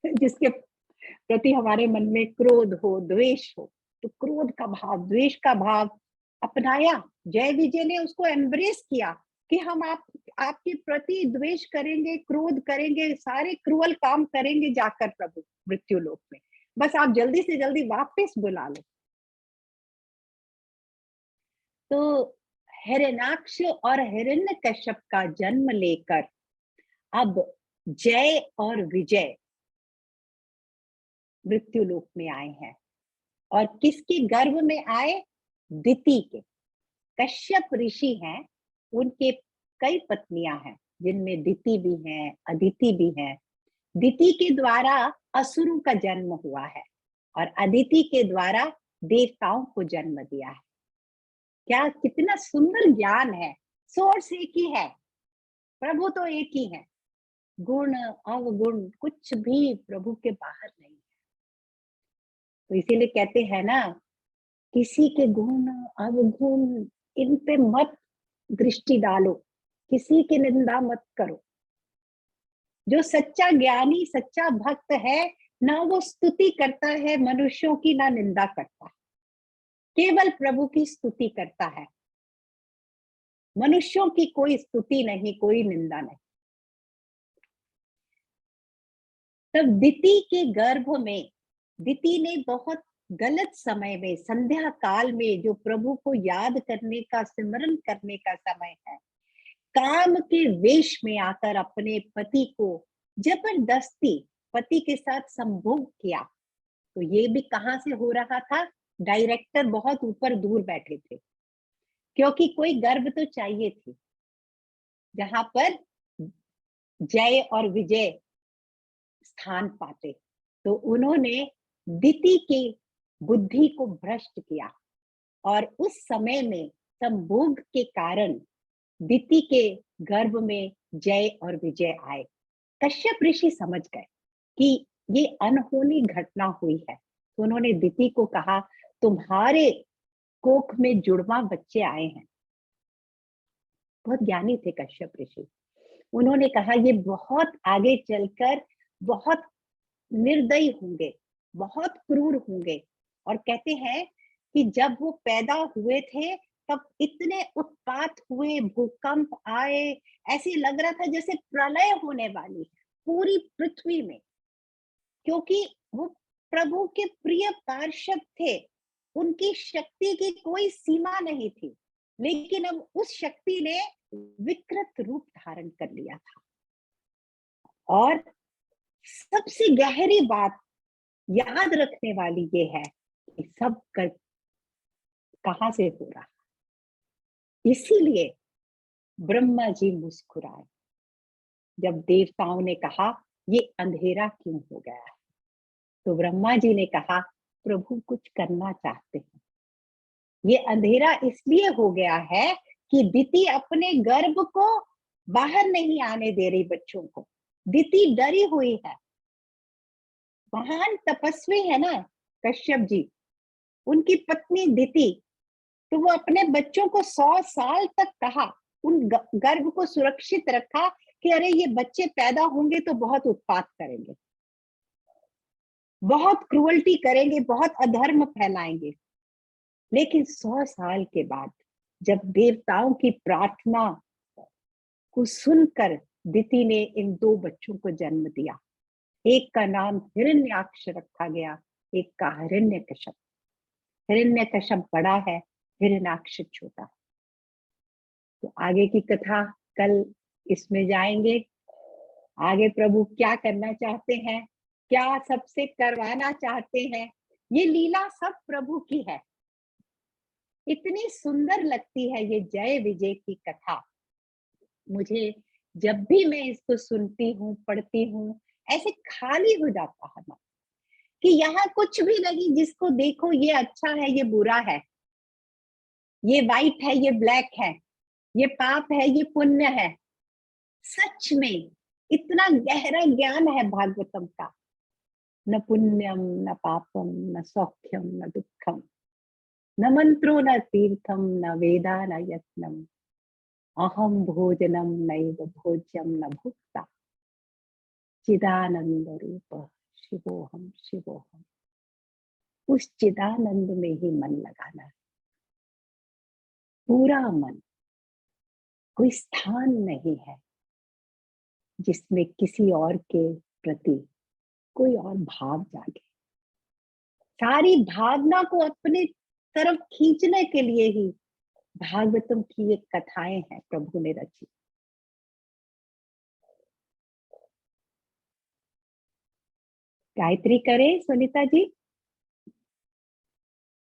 जिसके प्रति हमारे मन में क्रोध हो, द्वेष हो, तो क्रोध का भाव, द्वेष का भाव अपनाया। जय विजय ने उसको एम्ब्रेस किया कि हम आपके प्रति द्वेष करेंगे, क्रोध करेंगे, सारे क्रूअल काम करेंगे जाकर प्रभु मृत्यु लोक में, बस आप जल्दी से जल्दी वापस बुला लो। तो हिरण्याक्ष और हिरण्यकश्यप का जन्म लेकर अब जय और विजय मृत्यु लोक में आए हैं। और किसके गर्भ में आए? दिति के। कश्यप ऋषि हैं, उनके कई पत्नियां हैं, जिनमें दिति भी हैं, अदिति भी हैं। दिति के द्वारा असुरों का जन्म हुआ है और अदिति के द्वारा देवताओं को जन्म दिया है। क्या कितना सुंदर ज्ञान है। सोर्स एक ही है, प्रभु तो एक ही है, गुण अवगुण कुछ भी प्रभु के बाहर नहीं है। तो इसीलिए कहते हैं ना, किसी के गुण अवगुण इन पे मत दृष्टि डालो, किसी की निंदा मत करो। जो सच्चा ज्ञानी, सच्चा भक्त है ना, वो स्तुति करता है मनुष्यों की, ना निंदा करता है, केवल प्रभु की स्तुति करता है। मनुष्यों की कोई स्तुति नहीं, कोई निंदा नहीं। तब दिति के गर्भ में, दिति ने बहुत गलत समय में, संध्या काल में, जो प्रभु को याद करने का, सिमरन करने का समय है, काम के वेश में आकर अपने पति को जबरदस्ती पति के साथ संभोग किया। तो ये भी कहां से हो रहा था? डायरेक्टर बहुत ऊपर दूर बैठे थे, क्योंकि कोई गर्भ तो चाहिए थी जहां पर जय और विजय स्थान पाते। तो उन्होंने दिति की बुद्धि को भ्रष्ट किया और उस समय में संभोग के कारण दिति के गर्भ में जय और विजय आए। कश्यप ऋषि समझ गए कि ये अनहोनी घटना हुई है, तो उन्होंने दिति को कहा, तुम्हारे कोख में जुड़वा बच्चे आए हैं। बहुत ज्ञानी थे कश्यप ऋषि। उन्होंने कहा ये बहुत आगे चलकर बहुत निर्दयी होंगे, बहुत क्रूर होंगे। और कहते हैं कि जब वो पैदा हुए थे तब इतने उत्पात हुए, भूकंप आए, ऐसे लग रहा था जैसे प्रलय होने वाली है पूरी पृथ्वी में, क्योंकि वो प्रभु के प्रिय पार्षद थे, उनकी शक्ति की कोई सीमा नहीं थी। लेकिन अब उस शक्ति ने विकृत रूप धारण कर लिया था। और सबसे गहरी बात याद रखने वाली ये है कि सब कहां से हो रहा। इसीलिए ब्रह्मा जी मुस्कुराए जब देवताओं ने कहा ये अंधेरा क्यों हो गया है। तो ब्रह्मा जी ने कहा प्रभु कुछ करना चाहते हैं। ये अंधेरा इसलिए हो गया है कि दिति अपने गर्भ को बाहर नहीं आने दे रही बच्चों को। दिति डरी हुई है। महान तपस्वी है ना कश्यप जी, उनकी पत्नी दिति, तो वो अपने बच्चों को 100 साल तक कहा, उन गर्भ को सुरक्षित रखा कि अरे ये बच्चे पैदा होंगे तो बहुत उत्पात करेंगे, बहुत क्रूअल्टी करेंगे, बहुत अधर्म फैलाएंगे। लेकिन 100 साल के बाद जब देवताओं की प्रार्थना को सुनकर दिति ने इन 2 बच्चों को जन्म दिया। एक का नाम हिरण्याक्ष रखा गया, एक का हिरण्यकश्यप। हिरण्यकश्यप बड़ा है, हिरण्याक्ष छोटा। तो आगे की कथा कल इसमें जाएंगे। आगे प्रभु क्या करना चाहते हैं, क्या सबसे करवाना चाहते हैं। ये लीला सब प्रभु की है। इतनी सुंदर लगती है ये जय विजय की कथा। मुझे जब भी मैं इसको सुनती हूँ, पढ़ती हूँ, ऐसे खाली हो जाता है मन, कि यहाँ कुछ भी नहीं, जिसको देखो ये अच्छा है, ये बुरा है, ये व्हाइट है, ये ब्लैक है, ये पाप है, ये पुण्य है। सच में इतना गहरा ज्ञान है भागवतम का। न पुण्यम न पापम न सौख्यम न दुखम, न मंत्रो न तीर्थम न वेदा न यत्नम, अहम भोजनम नैव भोज्यम न भुक्ता, चिदानंद रूप शिवोहम शिवोहम। उस चिदानंद में ही मन लगाना है, पूरा मन। कोई स्थान नहीं है जिसमें किसी और के प्रति कोई और भाव जागे। सारी भावना को अपनी तरफ खींचने के लिए ही भागवतम की ये कथाएं हैं प्रभु ने रची। गायत्री करें सुनीता जी,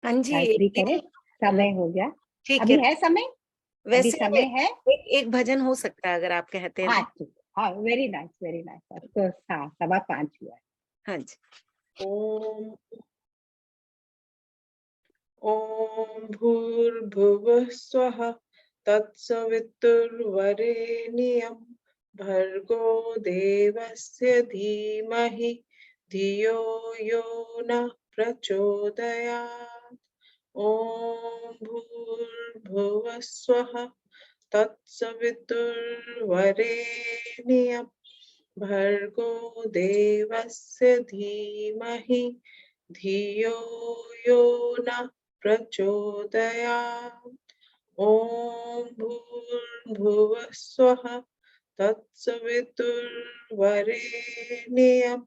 हाँ जी, गायत्री करें। समय हो गया, ठीक अभी है। है समय, अभी वैसे समय है। एक भजन हो सकता है अगर आप कहते हैं हाँ तो। ठीक, हाँ very nice very nice. Of course, हाँ 5:15 हुआ है। हाँ जी। ॐ ॐ भूर्भुवः स्वः तत्सवितुर्वरेण्यं भर्गो देवस्य धीमहि धियो यो नः प्रचोदयात्। ॐ भूर्भुवः स्वः तत्सवितुर्वरेण्यं भर्गो देवस्य धीमहि धियो यो नः प्रचोदयात्। ॐ भूर्भुवः स्वः तत्सवितुर्वरेण्यं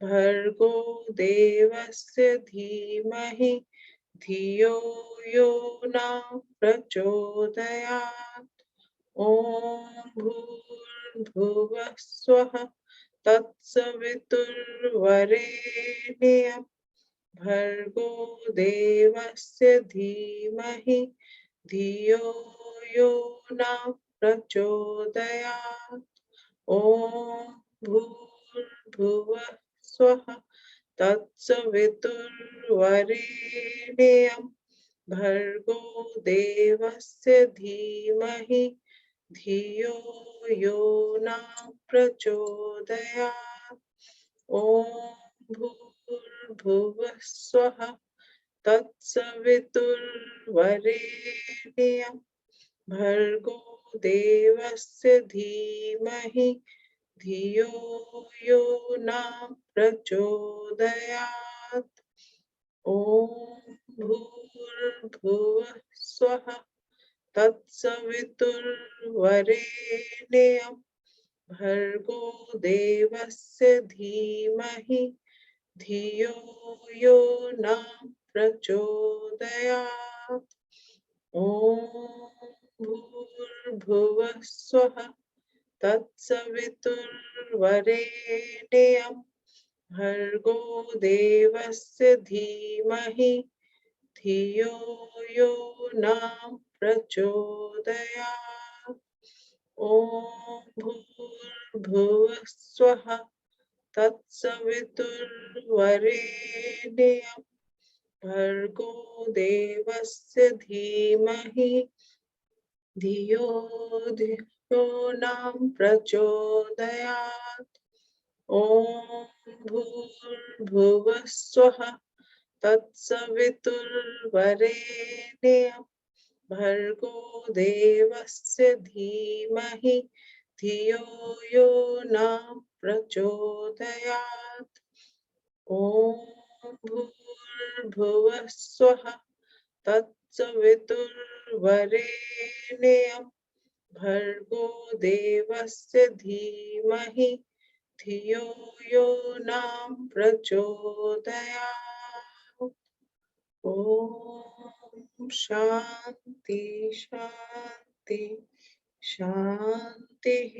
भर्गो देवस्य धीमहि धियो यो नः प्रचोदयात्। ॐ भूर्भुवः स्वः तत्सवितुर्वरेण्यं भर्गो देवस्य धीमहि धियो यो नः प्रचोदयात्। ॐ भूर्भुवः स्वः तत्सवितुर्वरेण्यं भर्गो देवस्य धीमहि धियो यो नः प्रचोदयात्। ॐ भूर्भुवः स्वः तत्सवितुर्वरेण्यं भर्गो देवस्य धीमहि धियो यो नः प्रचोदयात्। ॐ भूर्भुवः स्वः तत्सवितुर्वरेण्यं भर्गो देवस्य धीमहि धियो यो नः प्रचोदयात्। ॐ भूर्भुवः स्वः तत्सवितुर्वरेण्यं भर्गो देवस्य धीमहि धियो यो नः प्रचोदयात्। ॐ भूर्भुवः स्वः तत्सवितुर्वरेण्यं भर्गो देवस्य धीमहि धियो धियो नः प्रचोदयात्। ॐ भूर्भुवः स्वः तत्सवितुर्वरेण्यं भर्गो देवस्य धीमहि धियो यो नः प्रचोदयात्। ॐ भूर्भुवः स्वः तत्सवितुर्वरेण्यं भर्गो देवस्य धीमहि धियो यो नः प्रचोदयात्। ॐ शान्ति शान्ति शान्तिः।